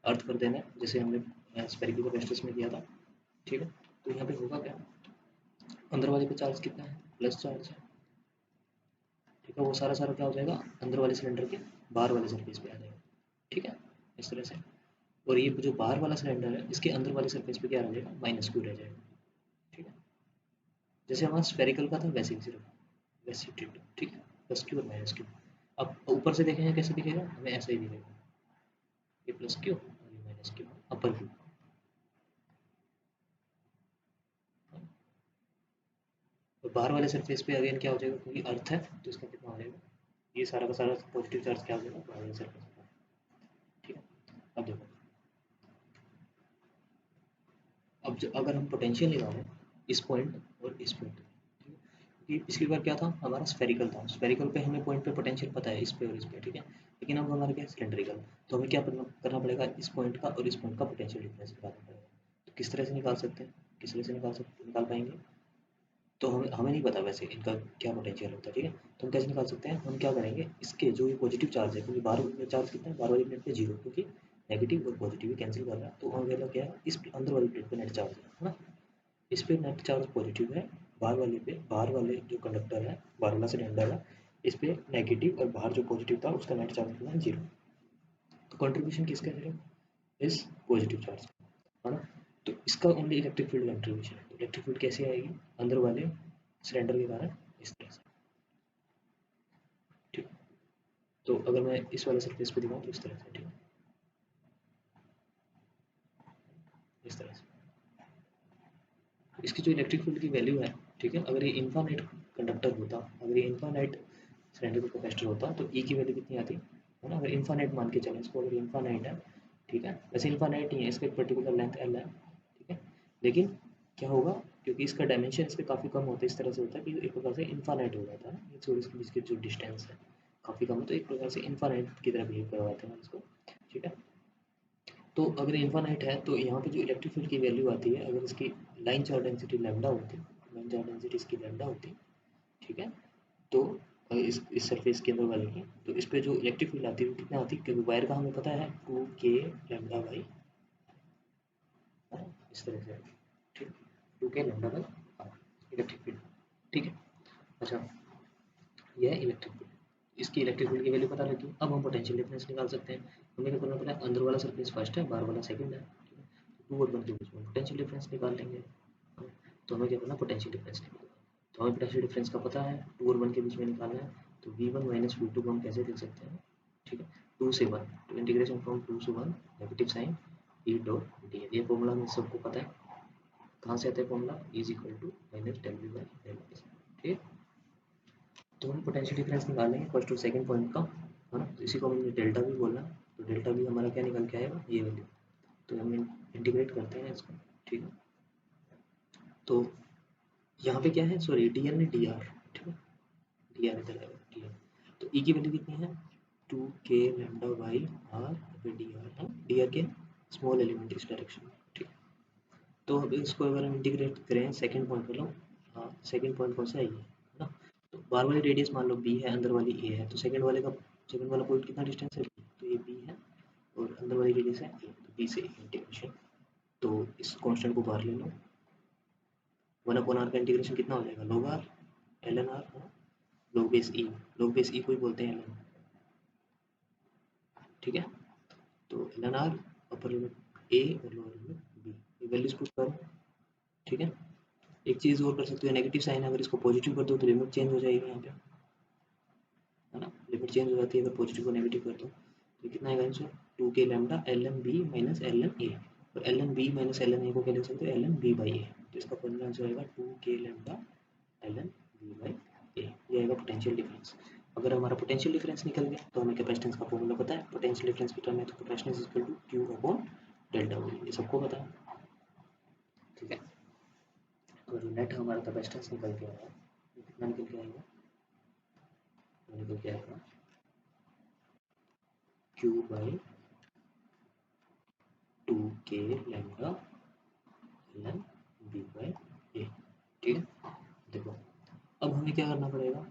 अर्थ कर देना है, जैसे हमने स्फेरिकल कैपेसिटेंस में किया था, ठीक है। तो यहाँ पे होगा क्या, अंदर वाले पे चार्ज कितना है, प्लस चार्ज है, ठीक है। वो सारा सारा क्या हो जाएगा, अंदर वाले सिलेंडर के बाहर वाले सरफेस पे आ जाएगा, ठीक है, इस तरह से। और ये जो बाहर वाला सिलेंडर है, इसके अंदर वाले सरफेस पे क्या रह जाएगा, माइनस क्यू रह जाएगा, ठीक है। जैसे हमारा स्फेरिकल का था वैसे ही सिर्फ वैसे ही ट्रीट, ठीक है, प्लस क्यू और माइनस क्यू। अब ऊपर से देखेंगे कैसे दिखेगा, हमें ऐसा ही दिखेगा, ये प्लस क्यू और ये माइनस क्यू, अपर क्यू। और बाहर वाले सरफेस पे अगेन क्या हो जाएगा, क्योंकि अर्थ है तो इसका कितना हो जाएगा, ये सारा का सारा पॉजिटिव चार्ज क्या हो जाएगा, बाहर वाले सरफेस पे, ठीक है। अब देखो, अब अगर हम पोटेंशियल निकालें इस पॉइंट और इस पॉइंट, कि पिछली बार क्या था, हमारा स्फेरिकल था, स्फेरिकल पे हमें पॉइंट पे पोटेंशियल पता है, इस पे और इस पे, ठीक है। लेकिन अब हमारे क्या सिलेंड्रिकल, तो हमें क्या करना पड़ेगा, इस पॉइंट का और इस पॉइंट का पोटेंशियल डिफरेंस निकालना पड़ेगा। तो किस तरह से निकाल सकते हैं, किस तरह से निकाल पाएंगे, तो हमें हमें नहीं पता वैसे इनका क्या पोटेंशियल होता है, ठीक है। तो हम कैसे निकाल सकते हैं, हम क्या करेंगे, इसके जो ये पॉजिटिव चार्ज है, क्योंकि बाहर में चार्ज कितना है, बाहर वाली प्लेट पे जीरो, क्योंकि नेगेटिव और पॉजिटिव कैंसिल कर रहा है, तो हमारा क्या है, इस अंदर वाली प्लेट पे नेट चार्ज है ना, इस पे नेट चार्ज पॉजिटिव है, बाहर वाले जो कंडक्टर है, बाहर वाला सिलेंडर है, इस पे नेगेटिव, और बाहर जो पॉजिटिव था उसका नेट चार्ज कितना है, जीरो। तो कंट्रीब्यूशन किसका है, इस पॉजिटिव चार्ज, है ना। तो इसका ओनली इलेक्ट्रिक फील्ड कंट्रीब्यूशन है। तो इलेक्ट्रिक फील्ड कैसे आएगी, अंदर वाले सिलेंडर के कारण, इस तरह से, ठीक। तो अगर मैं इस वाले सरफेस पे दिखाऊँ तो इस तरह से, ठीक है, इस तरह से। इसकी जो इलेक्ट्रिक फील्ड की वैल्यू है, ठीक है, अगर ये इन्फानाइट कंडक्टर होता, अगर ये इन्फानाइट सिलेंडर कैपेसिटर होता, तो ई की वैल्यू कितनी आती है ना, अगर इन्फानाइट मान के चलें इसको, अगर इन्फानाइट है, ठीक है, वैसे इन्फानाइट नहीं है, इसका एक पर्टिकुलर लेंथ एल है, ठीक है। लेकिन क्या होगा, क्योंकि इसका डायमेंशन इसके काफ़ी कम होता है, इस तरह से होता है कि एक प्रकार से इन्फानाइट हो जाता है, ये जो इसके बीच की जो डिस्टेंस है काफ़ी कम है, तो एक प्रकार से इन्फानाइट की तरह बिहेव करवाते हैं इसको, ठीक है। तो अगर इन्फानाइट है, तो यहाँ पे जो इलेक्ट्रिक फील्ड की वैल्यू आती है, अगर इसकी लाइन चार्ज डेंसिटी लैम्डा होती, लाइन चार्ज डेंसिटी इसकी लैम्डा होती, ठीक है, तो इस सरफेस के अंदर वाले की, तो इस पे जो इलेक्ट्रिक फील्ड आती है वो कितना आती है, क्योंकि वायर का हमें पता है 2k लैम्डा बाई, इस तरह से, ठीक, 2k lambda by electric field, ठीक है। अच्छा, यह है इलेक्ट्रिक फील्ड, इसकी इलेक्ट्रिक फील्ड की वैल्यू पता लगी। अब हम पोटेंशियल डिफरेंस निकाल सकते हैं। हमें क्या करना पड़ेगा, अंदर वाला सरफेस फर्स्ट है, बाहर वाला सेकंड है, ठीक है। टू और वन के बीच में पोटेंशियल डिफरेंस निकाल लेंगे। तो हमें क्या करना, पोटेंशियल डिफरेंस निकालना। तो हमें पोटेंशियल डिफरेंस का पता है, टू और वन के बीच में निकालना है। तो v1 माइनस v2 को हम कैसे लिख सकते हैं, ठीक है, टू से वन, तो इंटीग्रेशन फ्रॉम टू से one, negative sign E dot D, ये फॉर्मूला हमें सबको पता है, कहाँ से आता है formula, is equal to minus del V by del X, ठीक है। तो हम पोटेंशियल डिफरेंस निकालेंगे फर्स्ट और सेकंड पॉइंट का, है ना, तो इसी को हमने डेल्टा भी बोला, तो डेल्टा भी हमारा क्या निकल के आएगा, ये वैल्यू। तो हम इंटीग्रेट करते हैं इसको, ठीक है। तो यहाँ पे क्या है, sorry D N D R, ठीक है, डी आर इधर आएगा, डी आर। तो ई की वैल्यू कितनी है, 2k lambda by R D R, है डी आर के स्मॉल एलिमेंट इस डायरेक्शन में, ठीक है। तो अब इसको अगर हम इंटीग्रेट करें सेकंड पॉइंट मतलब, हाँ सेकंड पॉइंट कौन सा है, ये है ना। तो बाहर वाली रेडियस मान लो b है, अंदर वाली a है, तो सेकंड वाला पॉइंट कितना डिस्टेंस है b, तो ये b है, और अंदर वाली रेडियस है a, तो b से a इंटीग्रेशन। तो इस कांस्टेंट को बाहर ले लो, 1/r का इंटीग्रेशन कितना हो जाएगा, log r ln r, log base e, log base e को ही बोलते हैं ln, ठीक है। तो ln r upper limit a और लोअर लिमिट b, ये वैल्यूज पुट करो, ठीक है। एक चीज़ और कर सकते हो, नेगेटिव साइन अगर इसको पॉजिटिव कर दो तो लिमिट चेंज हो जाएगी यहाँ पे, है ना, लिमिट चेंज हो जाती है अगर पॉजिटिव को नेगेटिव कर दो। तो कितना आएगा answer, 2k lambda L N B minus L N A, और L N B minus L N A को क्या लिख सकते हैं, L N B by A. तो इसका फाइनल आंसर आएगा 2k lambda L N B by A, ये आएगा पोटेंशियल डिफरेंस। अगर हमारा पोटेंशियल डिफरेंस निकल गया तो हमें कैपेसिटेंस का फॉर्मूला पता है, पोटेंशियल डिफरेंस की टर्म है तो capacitance equal to Q upon delta V, ये सबको पता है, ठीक है। तो जो नेट हमारा कैपेसिटेंस निकल के आया, कितना निकल के आएगा, निकल के आएगा Q by 2k lambda L N B by A, ठीक है। देखो अब हमें क्या करना पड़ेगा,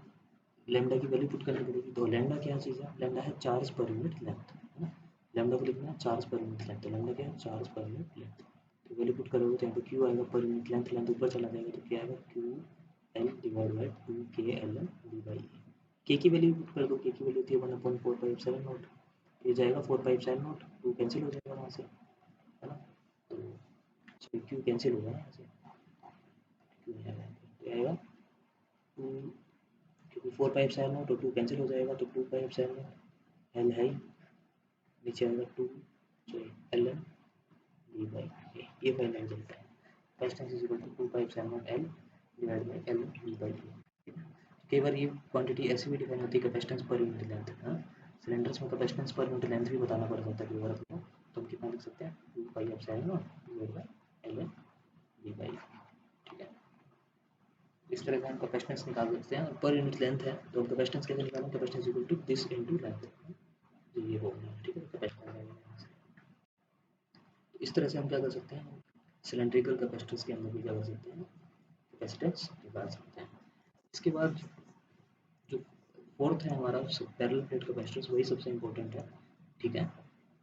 लैम्डा की वैल्यू पुट करनी पड़ेगी। तो लैम्डा क्या चीज़ है, लैम्डा है चार्ज पर यूनिट लेंथ, है ना। लैम्डा को लिखना है चार्ज पर यूनिट लेंथ, तो लैम्डा क्या है, चार्ज पर यूनिट लेंथ। तो वैल्यू पुट करोगे तो यहाँ पे क्यू आएगा पर यूनिट लेंथ, लेंथ ऊपर चला जाएगा तो क्या आएगा, Q L divide by 2 k Lm D by A. K की वैल्यू पुट कर दो, के की वैल्यू होती है 1/457 ये जाएगा 4/5 टू कैंसिल हो जाएगा वहाँ से, है ना। तो क्यू कैंसिल होगा यहाँ से, क्यू नहीं आएगा, तो आएगा टू, क्योंकि 4/5 और 2 कैंसिल हो जाएगा तो 2/5 एल है ही, नीचे आएगा 2 sorry L M D by A, ये फाइनल रिजल्ट है। Capacitance is equal to 2/5 L divide by L D by A. कई बार ये क्वांटिटी ऐसी भी डिफाइन होती है कैपेसिटेंस पर यूनिट लेंथ, हाँ सिलेंडर्स में कैपेसिटेंस पर यूनिट लेंथ भी बताना पड़ जाता है कई बार आपको, तो हम कितना लिख सकते हैं 2/5 divide by L M D by, ठीक है। इस तरह से हम कैपेसिटेंस निकाल सकते हैं, और पर यूनिट लेंथ है तो हम कैपेसिटेंस कैसे निकालें, capacitance equal to this into length, तो ये होगा, ठीक है। कैपेसिटेंस इस तरह से हम क्या कर सकते हैं, सिलेंड्रिकल कैपेसिटर्स के अंदर भी क्या कर सकते हैं, कैपेसिटेंस निकाल सकते हैं। इसके बाद जो फोर्थ है हमारा पैरेलल प्लेट कैपेसिटर्स, वही सबसे इंपॉर्टेंट है, ठीक है।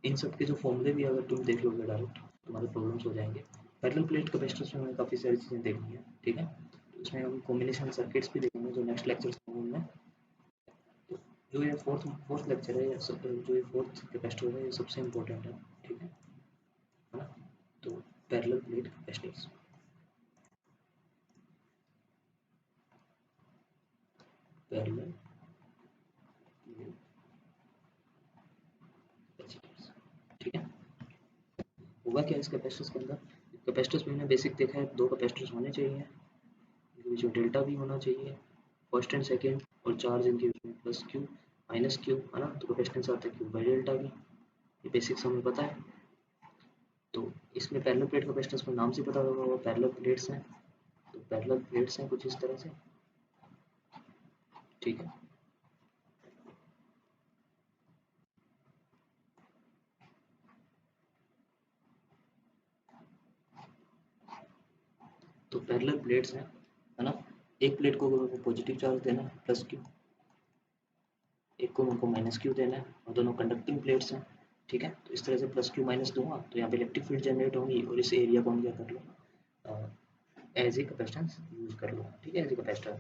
इन सब के जो फॉर्मूले भी अगर तुम देख लोगे डायरेक्ट तुम्हारे प्रॉब्लम्स हो जाएंगे। पैरेलल प्लेट कैपेसिटर्स में हमें काफ़ी सारी चीज़ें देखनी है, ठीक है। तो उसमें हम कॉम्बिनेशन सर्किट्स भी देखेंगे जो नेक्स्ट लेक्चर में। तो जो ये फोर्थ लेक्चर है, जो ये फोर्थ कैपेसिटर है, ये सबसे इंपॉर्टेंट है, ठीक है ना। तो parallel plate capacitors, parallel plate capacitors, ठीक है। होगा क्या इस कैपेसिटर्स के अंदर, कैपेसिटर्स में हमने बेसिक देखा है, दो कैपेसिटर्स होने चाहिए, इनके बीच में डेल्टा भी होना चाहिए, फर्स्ट एंड सेकेंड, और चार्ज इनके बीच में प्लस क्यू माइनस क्यू, है ना। तो कैपेसिटेंस आता है क्यू बाई डेल्टा की, ये बेसिक्स हमें पता है। तो इसमें पैरेलल प्लेट कैपेसिटर्स में नाम से पता होगा वो पैरेलल प्लेट्स हैं, तो पैरेलल प्लेट्स हैं कुछ इस तरह से, ठीक है। तो पैरेलल प्लेट्स हैं, है ना। एक प्लेट को पॉजिटिव चार्ज देना है प्लस क्यू, एक को हमको माइनस क्यू देना है, और दोनों कंडक्टिंग प्लेट्स हैं, ठीक है। तो इस तरह से प्लस क्यू माइनस दूंगा तो यहाँ पे इलेक्ट्रिक फील्ड जनरेट होंगी, और इस एरिया को हम क्या कर लो, एज ए कैपेसिटेंस यूज कर लो, ठीक है, एज ए कैपेसिटर।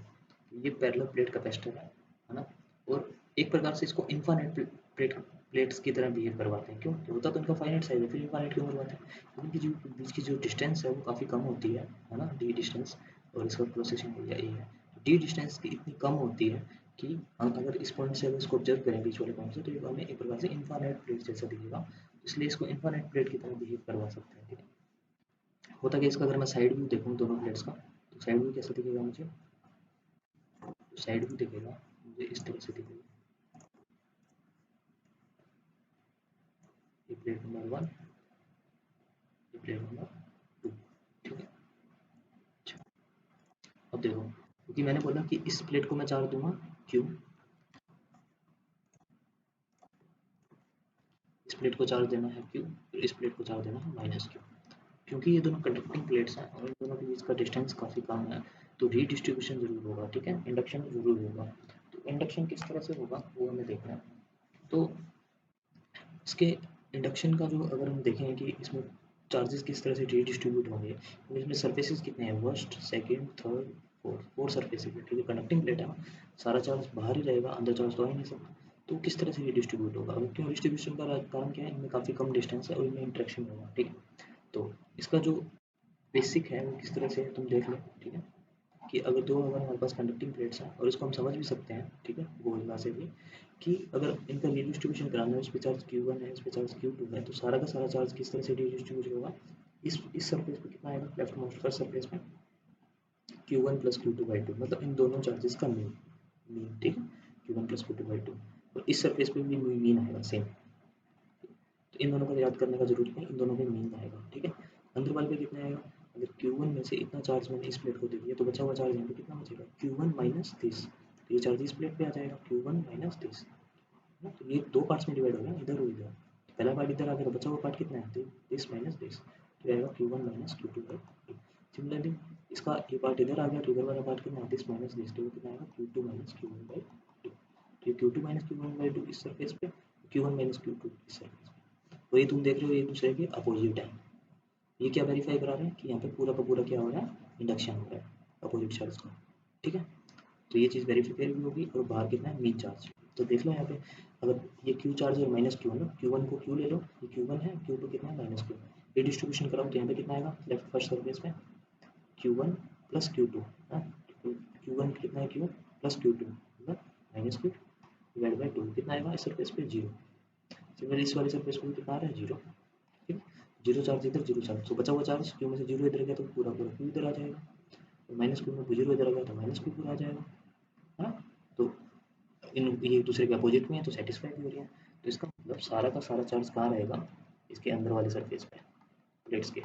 ये पैरेलल प्लेट कैपेसिटर है ना। और एक प्रकार से इसको इनफाइनाइट प्लेट प्लेट्स की तरह बिहेव करवाते हैं, क्यों, होता तो इनका फाइनाइट साइज है, फिर इनफाइनाइट क्यों करवाते हैं, इनकी जो बीच की जो डिस्टेंस है वो काफ़ी कम होती है ना, डी डिस्टेंस, और इसका प्रोसेसिंग एरिया ए है। डी डिस्टेंस की इतनी कम होती है कि हम अगर इस पॉइंट से अगर इसको ऑब्जर्व करें बीच वाले पॉइंट से, तो ये हमें एक प्रकार से इनफाइनाइट प्लेट जैसा दिखेगा, इसलिए इसको इनफाइनाइट प्लेट की तरह बिहेव करवा सकते हैं, ठीक है। होता क्या इसका, अगर मैं साइड व्यू देखूँ दोनों प्लेट्स का, तो साइड व्यू कैसा दिखेगा मुझे, तो साइड व्यू दिखेगा मुझे इस तरह से दिखेगा, ये प्लेट नंबर 1, ये प्लेट नंबर 2, ठीक है। अच्छा, अब देखो, क्योंकि मैंने बोला कि इस प्लेट को मैं चार्ज दूंगा क्यू, इस प्लेट को चार्ज देना है क्यू, और इस प्लेट को चार्ज देना है माइनस क्यू। क्योंकि ये दोनों कंडक्टिंग प्लेट्स हैं और इन दोनों के बीच का डिस्टेंस काफ़ी कम है, तो रीडिस्ट्रीब्यूशन जरूर होगा, ठीक है, इंडक्शन जरूर होगा। तो इंडक्शन किस तरह से होगा वो हमें देखना है। तो इसके इंडक्शन का जो अगर हम देखें कि इसमें चार्जेस किस तरह से डिस्ट्रीब्यूट होंगे, तो इसमें सर्फेसिस कितने हैं, first second third fourth, four surfaces है, ठीक है। कंडक्टिंग प्लेट है ना, सारा चार्ज बाहर ही रहेगा, अंदर चार्ज तो आ ही नहीं सकता, तो किस तरह से ये डिस्ट्रीब्यूट होगा, अब क्यों डिस्ट्रीब्यूशन का कारण क्या है, इनमें काफ़ी कम डिस्टेंस है और इनमें इंट्रैक्शन होगा, ठीक है। तो इसका जो बेसिक है वो किस तरह से है तुम देख लो, ठीक है। कि अगर हमारे पास कंडक्टिंग प्लेट्स हैं, और इसको हम समझ भी सकते हैं, ठीक है, गोलना से भी, कि अगर इनका रीडिस्ट्रीब्यूशन कराना है, इस पे चार्ज Q1 है, इस पे चार्ज Q2 है, तो सारा का सारा चार्ज किस तरह से डिस्ट्रीब्यूट होगा, इस सरफेस पे कितना आएगा, लेफ्ट मोस्ट फर्स्ट सरफेस में Q1 प्लस Q2/2, मतलब इन दोनों चार्जेस का मीन, ठीक है, Q1 प्लस Q2/2, और इस सरफेस पे भी मीन आएगा सेम। तो इन दोनों को याद करने का जरूरत नहीं, इन दोनों पे मीन आएगा, ठीक है। अंदर वाले पे कितना आएगा, अगर Q1 में से इतना चार्ज मैंने इस प्लेट को दे दिया, तो बचा हुआ चार्ज यहाँ पे कितना बचेगा, Q1 माइनस दिस, तो ये चार्ज इस प्लेट पे आ जाएगा, Q1 माइनस दिस, तो ये दो पार्ट्स में डिवाइड हो गया, इधर और इधर। तो पहला पार्ट इधर आ गया, तो बचा हुआ पार्ट कितना है, दिस माइनस दिस, तो आएगा Q1 माइनस Q2/2। सिमिलरली इसका ये पार्ट इधर आ गया, तो इधर वाला पार्ट कितना दिस माइनस दिस, तो कितना आएगा Q2 minus Q1 by two. तो ये Q2 minus Q1 by two इस सरफेस पे, Q1 माइनस Q2 इस सरफेस पे, तो ये तुम देख रहे हो एक दूसरे के अपोजिट है। ये क्या वेरीफाई करा रहे हैं कि यहाँ पे पूरा का पूरा क्या हो रहा है, इंडक्शन हो रहा है अपोजिट चार्ज का, ठीक है। तो ये चीज़ वेरीफाई भी होगी, और बाहर कितना है मीन चार्ज। तो देख लो यहाँ पे अगर ये Q चार्ज और माइनस Q ना, Q1 को Q ले लो, ये Q1 है, Q2 कितना है माइनस Q, ये डिस्ट्रीब्यूशन कराओ तो यहाँ पे कितना आएगा लेफ्ट फर्स्ट सर्फेस पे Q1 प्लस Q2, Q1 कितना है Q प्लस Q2 मतलब minus Q divide by two, कितना आएगा इस सरफेस पे जीरो। सिमिलरली इस वाले सरफेस पे कितना आ रहा है जीरो, ठीक है। जीरो चार्ज इधर जीरो चार्ज, तो बचा हुआ चार्ज Q में से जीरो इधर गया तो पूरा पूरा Q इधर आ जाएगा, तो माइनस Q में जीरो इधर आ गया तो माइनस Q पूरा आ जाएगा, है ना। तो इन ये एक दूसरे के अपोजिट में है तो सेटिस्फाई भी हो रही है। तो इसका मतलब सारा का सारा चार्ज कहाँ रहेगा, इसके अंदर वाले सरफेस पे, प्लेट्स के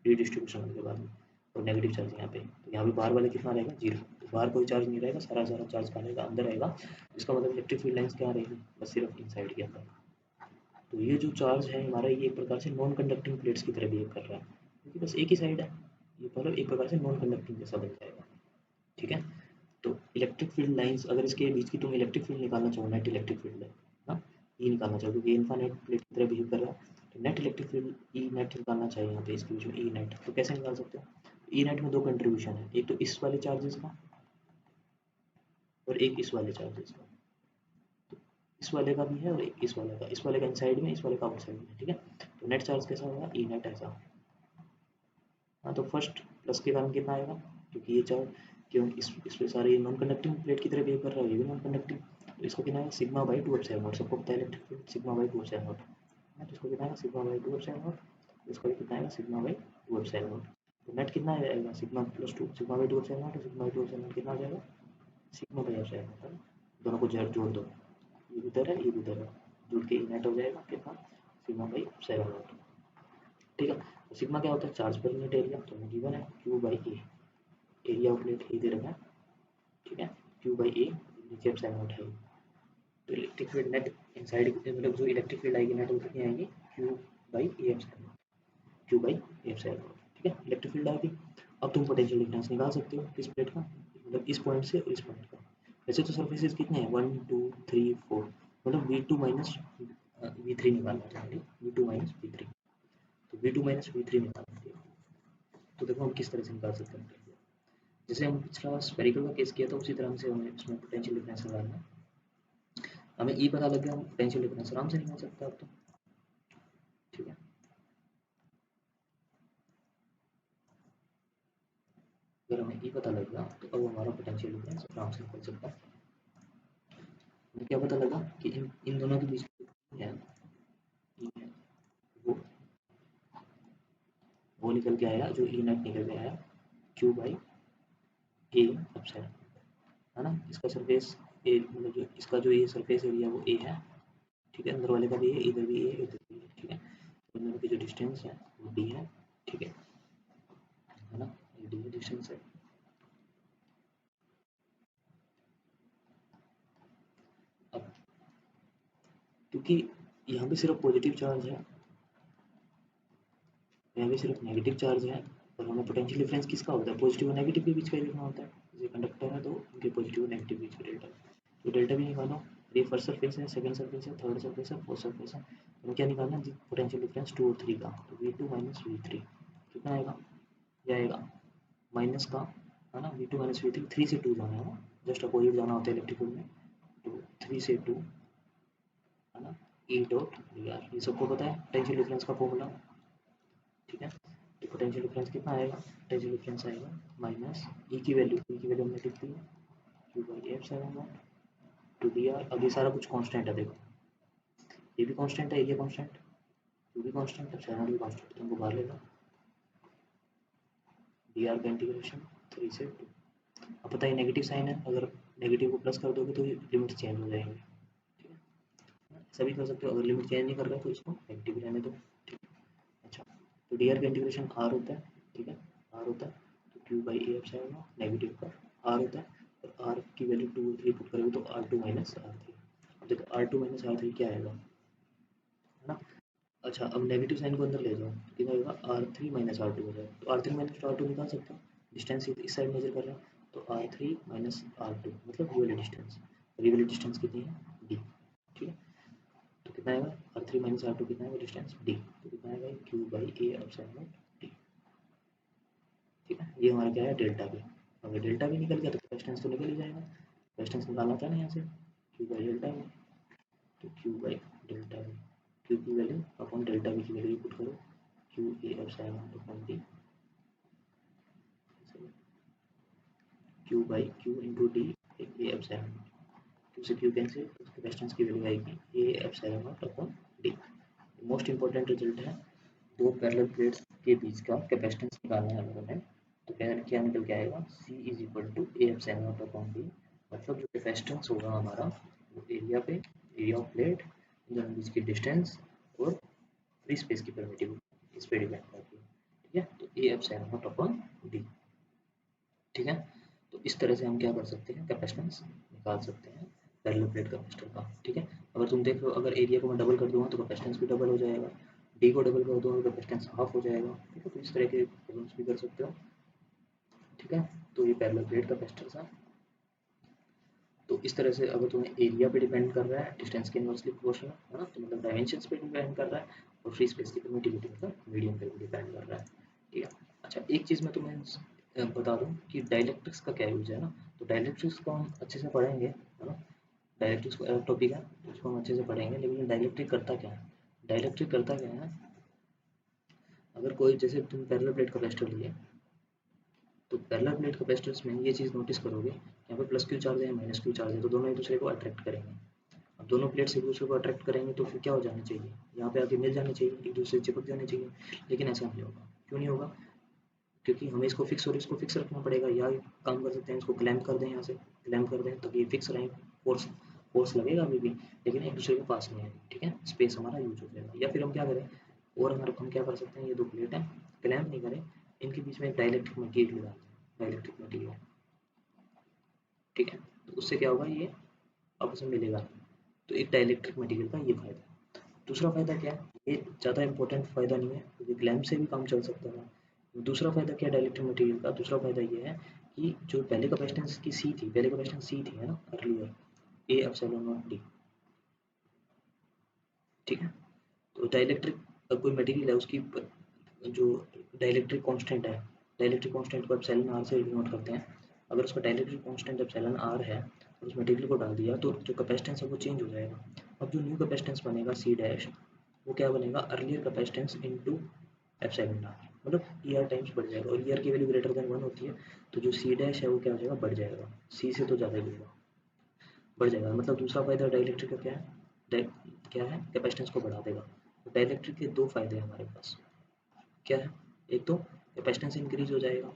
रीडिस्ट्रीब्यूशन होने के बाद में, और नेगेटिव चार्ज यहाँ पे, तो यहाँ पे बाहर वाले कितना रहेगा जीरो, तो बाहर कोई चार्ज नहीं रहेगा, सारा सारा चार्ज कहाँ रहेगा अंदर रहेगा। इसका मतलब इलेक्ट्रिक फील्ड लाइन्स क्या रहेगी बस सिर्फ इन साइड के अंदर। तो ये जो चार्ज है हमारा ये एक प्रकार से नॉन कंडक्टिंग प्लेट्स की तरह बिहेव कर रहा है, क्योंकि बस एक ही साइड है, ये मतलब एक प्रकार से नॉन कंडक्टिंग जैसा बन जाएगा, ठीक है। तो इलेक्ट्रिक फील्ड लाइंस अगर इसके बीच की तुम इलेक्ट्रिक फील्ड निकालना चाहो, नेट इलेक्ट्रिक फील्ड है ना, ये निकालना चाहो क्योंकि इनफाइनाइट प्लेट की तरह बिहेव कर रहा है, तो net electric field E net निकालना चाहिए यहाँ पे इसके बीच में ई नेट। तो कैसे निकाल सकते हो, ई नेट में दो कंट्रीब्यूशन है, एक तो इस वाले चार्जेस का और एक इस वाले चार्जेस का, इस वाले का भी है और एक इस वाले का, इस वाले का इनसाइड में, इस वाले का आउटसाइड में, ठीक है। तो नेट चार्ज कैसा होगा ई नेट ऐसा। हाँ तो फर्स्ट प्लस के कारण कितना आएगा, क्योंकि ये चार्ज क्यों इस पे सारे नॉन कंडक्टिंग प्लेट की तरह बिहेव कर रहा है, ये भी नॉन कंडक्टिंग, तो इसको कितना है sigma by two epsilon not, सबको पता है electric field sigma by two epsilon not है, तो इसको कितना है sigma by two epsilon not, इसको भी कितना है sigma by two epsilon not. तो नेट कितना आएगा sigma plus two sigma by two epsilon not, sigma by two epsilon not कितना आ जाएगा सिग्मा बाई एप्सिलॉन नॉट, है। दोनों को जोड़ दो, ये भी इधर है ये भी इधर है, जुड़ के नेट हो जाएगा कितना सिग्मा बाई एप्सिलॉन नॉट, ठीक है। तो सिग्मा क्या होता है चार्ज पर यूनिट एरिया, तो गिवन है Q by A, area of plate A दे रखा है, ठीक है, क्यू बाई ए नीचे एप्सिलॉन नॉट है। तो इलेक्ट्रिक फील्ड नेट इनसाइड मतलब जो इलेक्ट्रिक फील्ड आएगी नेट वो कितनी आएगी Q by A epsilon not, Q by A epsilon naught, ठीक है। इलेक्ट्रिक फील्ड आ गई, अब तुम पोटेंशियल डिफरेंस निकाल सकते हो किस प्लेट का, मतलब इस पॉइंट से और इस पॉइंट का। वैसे तो सर्फेसेस कितने हैं 1 2 3 4, मतलब V2 माइनस V3 निकालना है, V2 माइनस V3, तो V2 माइनस V3 निकालना है। तो देखो हम किस तरह से निकाल सकते हैं, जैसे हम पिछला स्फेरिकल का केस किया था उसी तरह से हमें इसमें पोटेंशियल डिफरेंस निकालना है। हमें ई पता लग गया, हम पोटेंशियल डिफरेंस आराम से निकाल सकते हैं अब तो, ठीक है। अगर हमें ई पता लग गया तो अब हमारा पोटेंशियल डिफरेंस आराम से निकल सकता है। हमें क्या पता लगा कि इन दोनों के बीच है, ई है वो निकल के आया, जो ई नेट निकल के आया क्यू बाई ए एप्सिलॉन, है ना। इसका सरफेस ए मतलब जो इसका जो ये सरफेस एरिया वो ए है, ठीक है, अंदर वाले का भी है, इधर भी है इधर भी है, ठीक है। तो इन दोनों की जो डिस्टेंस है वो डी है, ठीक है ना, ये डी डिस्टेंस है। अब क्योंकि यहाँ पे सिर्फ पॉजिटिव चार्ज है, यहाँ पे सिर्फ नेगेटिव चार्ज है, और हमें पोटेंशियल डिफरेंस किसका होता है पॉजिटिव और नेगेटिव के बीच का ही देखना होता है, जैसे कंडक्टर है तो उनके पॉजिटिव और नेगेटिव बीच का डेल्टा, तो डेल्टा भी निकालो। ये फर्स्ट सरफेस है, सेकंड सरफेस है, थर्ड सरफेस है, फोर्थ सरफेस है, हमें क्या निकालना है पोटेंशियल डिफरेंस 2 और 3 का, तो V2 माइनस V3 कितना आएगा, ये आएगा माइनस का, है ना, V2 माइनस V3, 3 से 2 जाना है ना, जस्ट अपोजिट जाना होता है इलेक्ट्रिकल में, तो 3 से 2, है ना, E डॉट डी आर, ये सबको पता है पोटेंशियल डिफरेंस का फॉर्मूला, ठीक है। तो पोटेंशियल डिफरेंस कितना आएगा, पोटेंशियल डिफरेंस आएगा माइनस ई की वैल्यू हमने लिख दी है Q by epsilon naught two D R. अब ये सारा कुछ कांस्टेंट है, देखो ये भी कांस्टेंट है, ये कांस्टेंट, ये भी कांस्टेंट है, एप्सिलॉन नॉट भी कांस्टेंट, तो हमको बाहर लेना डी आर का इंटीग्रेशन 3 से 2। अब पता है नेगेटिव साइन है, अगर नेगेटिव को प्लस कर दोगे तो लिमिट चेंज हो जाएंगे, ठीक है। ऐसा भी कर सकते हो, अगर लिमिट चेंज नहीं कर रहा है तो इसको नेगेटिव रहने दो, ठीक है। अच्छा, तो डी आर का इंटीग्रेशन आर होता है, ठीक है, आर होता है, तो Q by A epsilon not negative का आर होता है, और आर की वैल्यू 2 और 3 पुट करोगे तो R two minus R three. अब देखो R two minus R three क्या आएगा, है ना। अच्छा अब नेगेटिव साइन को अंदर ले जाओ, कितना होगा R three minus R two हो जाएगा, तो R three minus R two निकाल सकते हो, डिस्टेंस इस साइड मेजर कर रहे हैं, तो R3 माइनस R2 मतलब ये वाली डिस्टेंस, और ये वाली डिस्टेंस कितनी है D, ठीक है। तो कितना आएगा R3 माइनस R2 कितना आएगा डिस्टेंस D, तो कितना आएगा Q by A epsilon not D, ठीक है। ये हमारा क्या है डेल्टा B। अगर डेल्टा B निकल गया तो कैपेसिटेंस तो निकल ही जाएगा, कैपेसिटेंस निकालना था ना यहाँ से Q बाई डेल्टा B, तो Q by delta B, Q की वैल्यू अपॉन डेल्टा B की वैल्यू पुट करो, Q A epsilon naught upon D, Q by Q into D A epsilon not, Q से Q कैंसिल, कैपेसिटेंस की value आएगी A epsilon naught upon D। Most important result है, दो parallel plates के बीच का capacitance निकालना है लोगों ने, तो क्या निकल के आएगा C is equal to A epsilon naught upon D, मतलब जो कैपेसिटेंस होगा हमारा वो एरिया पे, एरिया ऑफ प्लेट, दोनों बीच की डिस्टेंस और फ्री स्पेस की परमिटिविटी इस पे डिपेंड करती है, ठीक है। तो A epsilon naught upon D, ठीक है। तो इस तरह से हम क्या कर सकते हैं कैपेसिटेंस निकाल सकते हैं पैरेलल प्लेट कैपेसिटर का, ठीक है। अगर तुम देख लो अगर एरिया को मैं डबल कर दूंगा तो कैपेसिटेंस भी डबल हो जाएगा, डी को डबल कर दूंगा तो कैपेसिटेंस हाफ हो जाएगा, ठीक है। तो इस तरह के प्रॉब्लम्स भी कर सकते हो, ठीक है। तो ये पैरेलल प्लेट कैपेसिटर था। तो इस तरह से अगर तुम्हें एरिया पे डिपेंड कर रहा है डिस्टेंस के इनवर्सली प्रोपोर्शनल है ना, तो मतलब डायमेंशंस पे डिपेंड कर रहा है, और फ्री स्पेस की परमिटिविटी मतलब मीडियम पे डिपेंड कर रहा है, ठीक है। अच्छा एक चीज़ मैं तुम्हें बता दूं कि डाइलेक्ट्रिक्स का क्या यूज है ना, तो डाइलेक्ट्रिक्स को हम अच्छे से पढ़ेंगे है ना, डाइलेक्ट्रिक्स को अलग टॉपिक है तो उसको हम अच्छे से पढ़ेंगे, लेकिन डाइलेक्ट्रिक करता क्या है, डाइलेक्ट्रिक करता क्या है, अगर कोई जैसे तुम पैरेलल प्लेट कैपेसिटर लिए, तो पैरेलल प्लेट कैपेसिटर्स में ये चीज़ नोटिस करोगे यहाँ पे प्लस क्यू चार्ज है माइनस क्यू चार्ज है, तो दोनों एक दूसरे को अट्रैक्ट करेंगे। अब दोनों प्लेट्स एक दूसरे को अट्रैक्ट करेंगे तो फिर क्या हो जाना चाहिए, यहाँ पे आके मिल जाने चाहिए, एक दूसरे से चिपक जाने चाहिए, लेकिन ऐसा नहीं होगा। क्यों नहीं होगा, क्योंकि हमें इसको फिक्स और इसको फिक्स रखना पड़ेगा, या काम कर सकते हैं इसको क्लैम्प कर दें, यहाँ से क्लैम्प कर दें ताकि ये फिक्स रहें, फोर्स फोर्स लगेगा अभी भी, लेकिन एक दूसरे के पास नहीं आएगी, ठीक है। स्पेस हमारा यूज हो जाएगा, या फिर हम क्या करें, और हमारे हम क्या कर सकते हैं, ये दो प्लेट हैं, क्लैम्प नहीं करें, इनके बीच में एक डाइलेक्ट्रिक मटीरियल लगा दें, डाइलेक्ट्रिक मटीरियल, ठीक है। तो उससे क्या होगा, ये आपस में मिलेगा। तो एक डाइलेक्ट्रिक मटीरियल का ये फायदा है। दूसरा फ़ायदा क्या है, ये ज़्यादा इंपॉर्टेंट फ़ायदा नहीं है क्योंकि क्लैम्प से भी काम चल सकता है। दूसरा फ़ायदा क्या है डाइलेक्ट्रिक मटीरियल का, दूसरा फ़ायदा ये है कि जो पहले कैपेसिटेंस की सी थी, पहले कैपेसिटेंस सी थी है ना earlier, A epsilon not D, ठीक है। तो डाइलेक्ट्रिक कोई मटीरियल है उसकी जो डाइलेक्ट्रिक कांस्टेंट है, डाइलेक्ट्रिक कांस्टेंट को एप्सिलॉन आर से डिनोट करते हैं। अगर उसका डाइलेक्ट्रिक कांस्टेंट एप्सिलॉन आर है और उस मटेरियल को डाल दिया तो जो कैपेसिटेंस है वो चेंज हो जाएगा। अब जो न्यू कैपेसिटेंस बनेगा सी डैश, वो क्या बनेगा earlier capacitance into epsilon R, मतलब ई आर टाइम्स बढ़ जाएगा, और ई आर की वैल्यू ग्रेटर देन 1 होती है, तो जो सी डैश है वो क्या हो जाएगा, बढ़ जाएगा, सी से तो ज़्यादा ही होगा, बढ़ जाएगा। मतलब दूसरा फायदा डाइलेक्ट्रिक का क्या है, क्या है कैपेसिटेंस को बढ़ा देगा। तो डाइलेक्ट्रिक के दो फायदे हैं हमारे पास, क्या है, एक तो कैपेसिटेंस इंक्रीज हो जाएगा,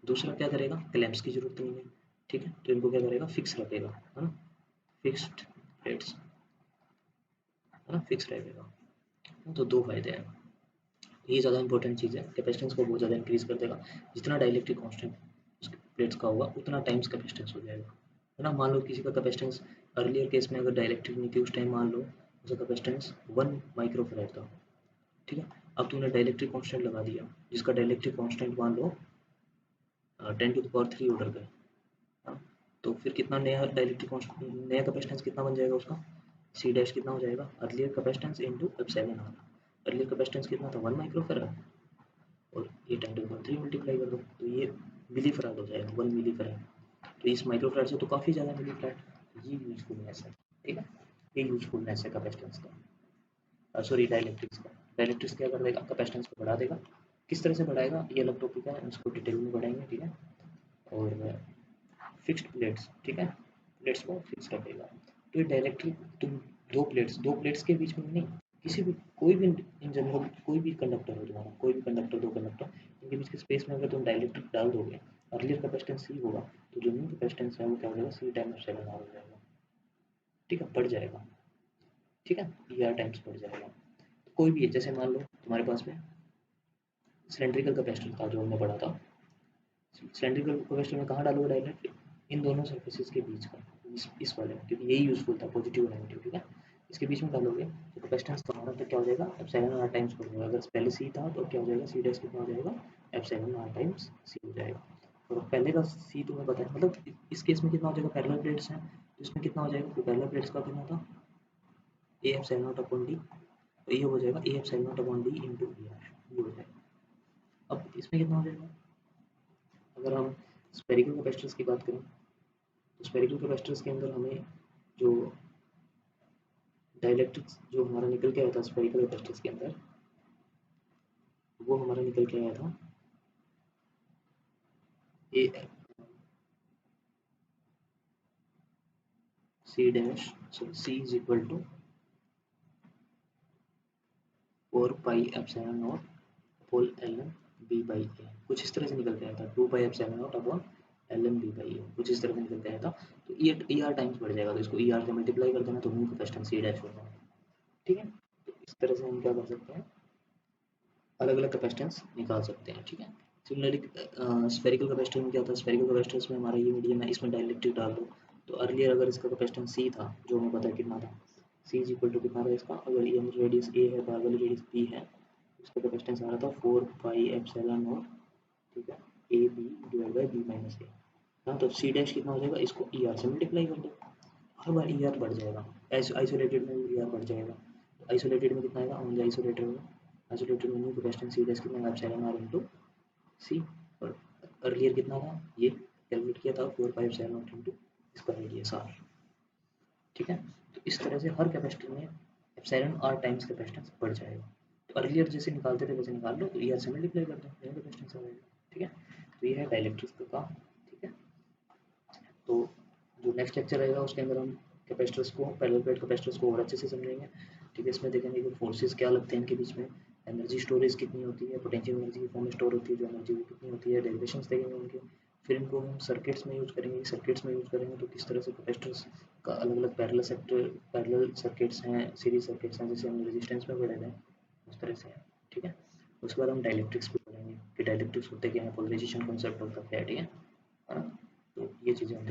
दूसरा क्या करेगा क्लैम्प्स की जरूरत नहीं है, ठीक है। तो इनको क्या करेगा फिक्स रखेगा, है ना, फिक्स्ड रेट्स, है ना, फिक्स रहेगा। तो दो फायदे हैं, ये ज़्यादा इंपॉर्टेंट चीज़ है, कैपेसिटेंस को बहुत ज़्यादा इंक्रीज कर देगा, जितना डाइलेक्ट्रिक कांस्टेंट प्लेट्स का होगा उतना टाइम्स कैपेसिटेंस हो जाएगा, है ना। मान लो किसी का कैपेसिटेंस अर्लियर केस में अगर डाइलेक्ट्रिक नहीं थी उस टाइम, मान लो उसका कैपेसिटेंस 1 माइक्रोफैराड था, ठीक है। अब तूने डाइलेक्ट्रिक कांस्टेंट लगा दिया जिसका डाइलेक्ट्रिक कांस्टेंट मान लो 10⁻³ ऑर्डर का है, हाँ, तो फिर कितना नया डाइलेक्ट्रिक कांस्टेंट, नया कैपेसिटेंस कितना बन जाएगा उसका, सी डैश कितना हो जाएगा earlier capacitance into epsilon R, earlier capacitance कितना था 1 माइक्रोफैराड, और ये 10⁻³ मल्टीप्लाई कर दो तो ये मिली फराड हो जाएगा 1 मिली फराड, तो इस माइक्रोफैराड से तो काफ़ी ज़्यादा मिली फराड, ये यूजफुलनेस है, ठीक है। ये यूजफुलनेस है कैपेसिटेंस का, सॉरी डाइलेक्ट्रिक्स का। डाइलेक्ट्रिक्स क्या कर देगा कैपेसिटेंस को बढ़ा देगा, किस तरह से बढ़ाएगा ये अलग टॉपिक है, उसको डिटेल में बढ़ाएंगे, ठीक है। और फिक्स्ड प्लेट्स, ठीक है, प्लेट्स को फिक्स रखेगा। तो ये डायरेक्टली तुम दो प्लेट्स के बीच में नहीं, किसी भी कोई भी इन जनरल कोई भी कंडक्टर हो तुम्हारा, कोई भी कंडक्टर, दो कंडक्टर, इनके बीच के स्पेस में अगर तुम डाइलेक्ट्रिक डाल दोगे, अर्लियर कैपेसिटेंस सी होगा तो जो न्यू कैपेसिटेंस है वो क्या हो जाएगा सी टाइम एप्सिलॉन आर हो जाएगा, ठीक है, बढ़ जाएगा, ठीक है, ई आर टाइम्स बढ़ जाएगा। तो कोई भी है, जैसे मान लो तुम्हारे पास में सिलेंड्रिकल कैपेसिटर था जो हमने पढ़ा था, सिलेंड्रिकल कैपेसिटर में कहाँ डालोगे डायरेक्ट, इन दोनों सरफेसेस के बीच का, इस वाले में, क्योंकि यही यूजफुल था पॉजिटिव और नेगेटिव, ठीक है। इसके बीच में डालोगे तो कैपेसिटेंस हमारा तो क्या हो जाएगा एप्सिलॉन आर टाइम्स हो जाएगा, अगर पहले सी था तो क्या हो जाएगा सी डैश कितना हो जाएगा एप्सिलॉन आर टाइम्स सी हो जाएगा। और पहले का सी तुम्हें पता है, मतलब इस केस में कितना हो जाएगा, पैरेलल प्लेट्स हैं तो इसमें कितना हो जाएगा, तो पैरेलल प्लेट्स का कितना था, A epsilon naught upon D, तो ये हो जाएगा A epsilon naught upon D into E R, ये हो जाएगा। अब इसमें कितना हो जाएगा, अगर हम स्पेरिकल कैपेसिटर्स की बात करें तो स्पेरिकल कैपेसिटर्स के अंदर हमें जो डाइलेक्ट्रिक्स जो हमारा निकल के आया था स्पेरिकल कैपेसिटर्स के अंदर, वो हमारा निकल के आया था A C dash, so C is equal to 4 pi epsilon naught upon L M B by A, कुछ इस तरह से निकल के आया था, 2 pi epsilon naught upon L M B by A, कुछ इस तरह से निकल के आया था। तो ई आर टाइम्स बढ़ जाएगा, तो इसको ई आर से मल्टीप्लाई कर देना, तो न्यू कैपेसिटेंस सी डैश होगा, ठीक है। तो इस तरह से हम क्या कर सकते हैं, अलग अलग कैपेसिटेंस निकाल सकते हैं, ठीक है। सिमिलरली स्फेरिकल कैपेसिटर में क्या था, स्फेरिकल कैपेसिटर्स में हमारा ये मीडियम है, इसमें डाइलेक्ट्रिक डाल दो, तो अर्लियर अगर इसका कैपेसिटेंस सी था, जो हमें पता है कितना था, सी इज इक्वल टू कितना था इसका, अगर ये रेडियस ए है, बाहर वाली रेडियस बी है, इसका कैपेसिटेंस आ रहा था 4 पाई एप्सिलॉन नॉट, ठीक है, A B divide by B minus A. हाँ, तो सी डैश कितना हो जाएगा, इसको ई आर से मल्टीप्लाई कर दो, हर बार ई आर बढ़ जाएगा, आइसोलेटेड में भी ई आर बढ़ जाएगा, तो आइसोलेटेड में कितना आएगा, ओनली आइसोलेटेड में, आइसोलेटेड में न्यू कैपेसिटेंस सी डैश कितना आएगा, एप्सिलॉन आर इंटू सी, और अर्लियर कितना था, ये कैलकुलेट किया था 4 पाई एप्सिलॉन नॉट इंटू इसका रेडियस आर, ठीक है। तो इस तरह से हर कैपेसिटर में एप्सिलॉन आर टाइम्स कैपेसिटेंस बढ़ जाएगा, तो अर्लियर जैसे निकालते थे वैसे निकाल लो, तो ई आर से मल्टीप्लाई कर दो, नया कैपेसिटेंस आ जाएगा, ठीक है। तो ये है डाइलेक्ट्रिक्स का काम, ठीक है। तो जो नेक्स्ट लेक्चर रहेगा उसके अंदर हम कैपेसिटर्स को, पैरेलल प्लेट कैपेसिटर्स को और अच्छे से समझेंगे, ठीक है। इसमें देखेंगे कि फोर्सेस क्या लगते हैं इनके बीच में, एनर्जी स्टोरेज कितनी होती है, पोटेंशियल एनर्जी की फॉर्म में स्टोर होती है जो एनर्जी वो कितनी होती है, डेरिवेशंस देखेंगे उनके, फिर इनको हम सर्किट्स में यूज करेंगे, सर्किट्स में यूज करेंगे तो किस तरह से कैपेसिटर्स का अलग अलग पैरेलल सर्किट्स हैं, सीरीज सर्किट्स हैं, जैसे हम रेजिस्टेंस में पढ़े थे उस तरह से है, ठीक है। उसके बाद हम डाइलेक्ट्रिक्स भी पढ़ेंगे कि डाइलेक्ट्रिक्स होते क्या है, पोलराइजेशन कॉन्सेप्ट होता क्या है, ठीक है ना। तो ये चीज़ें हम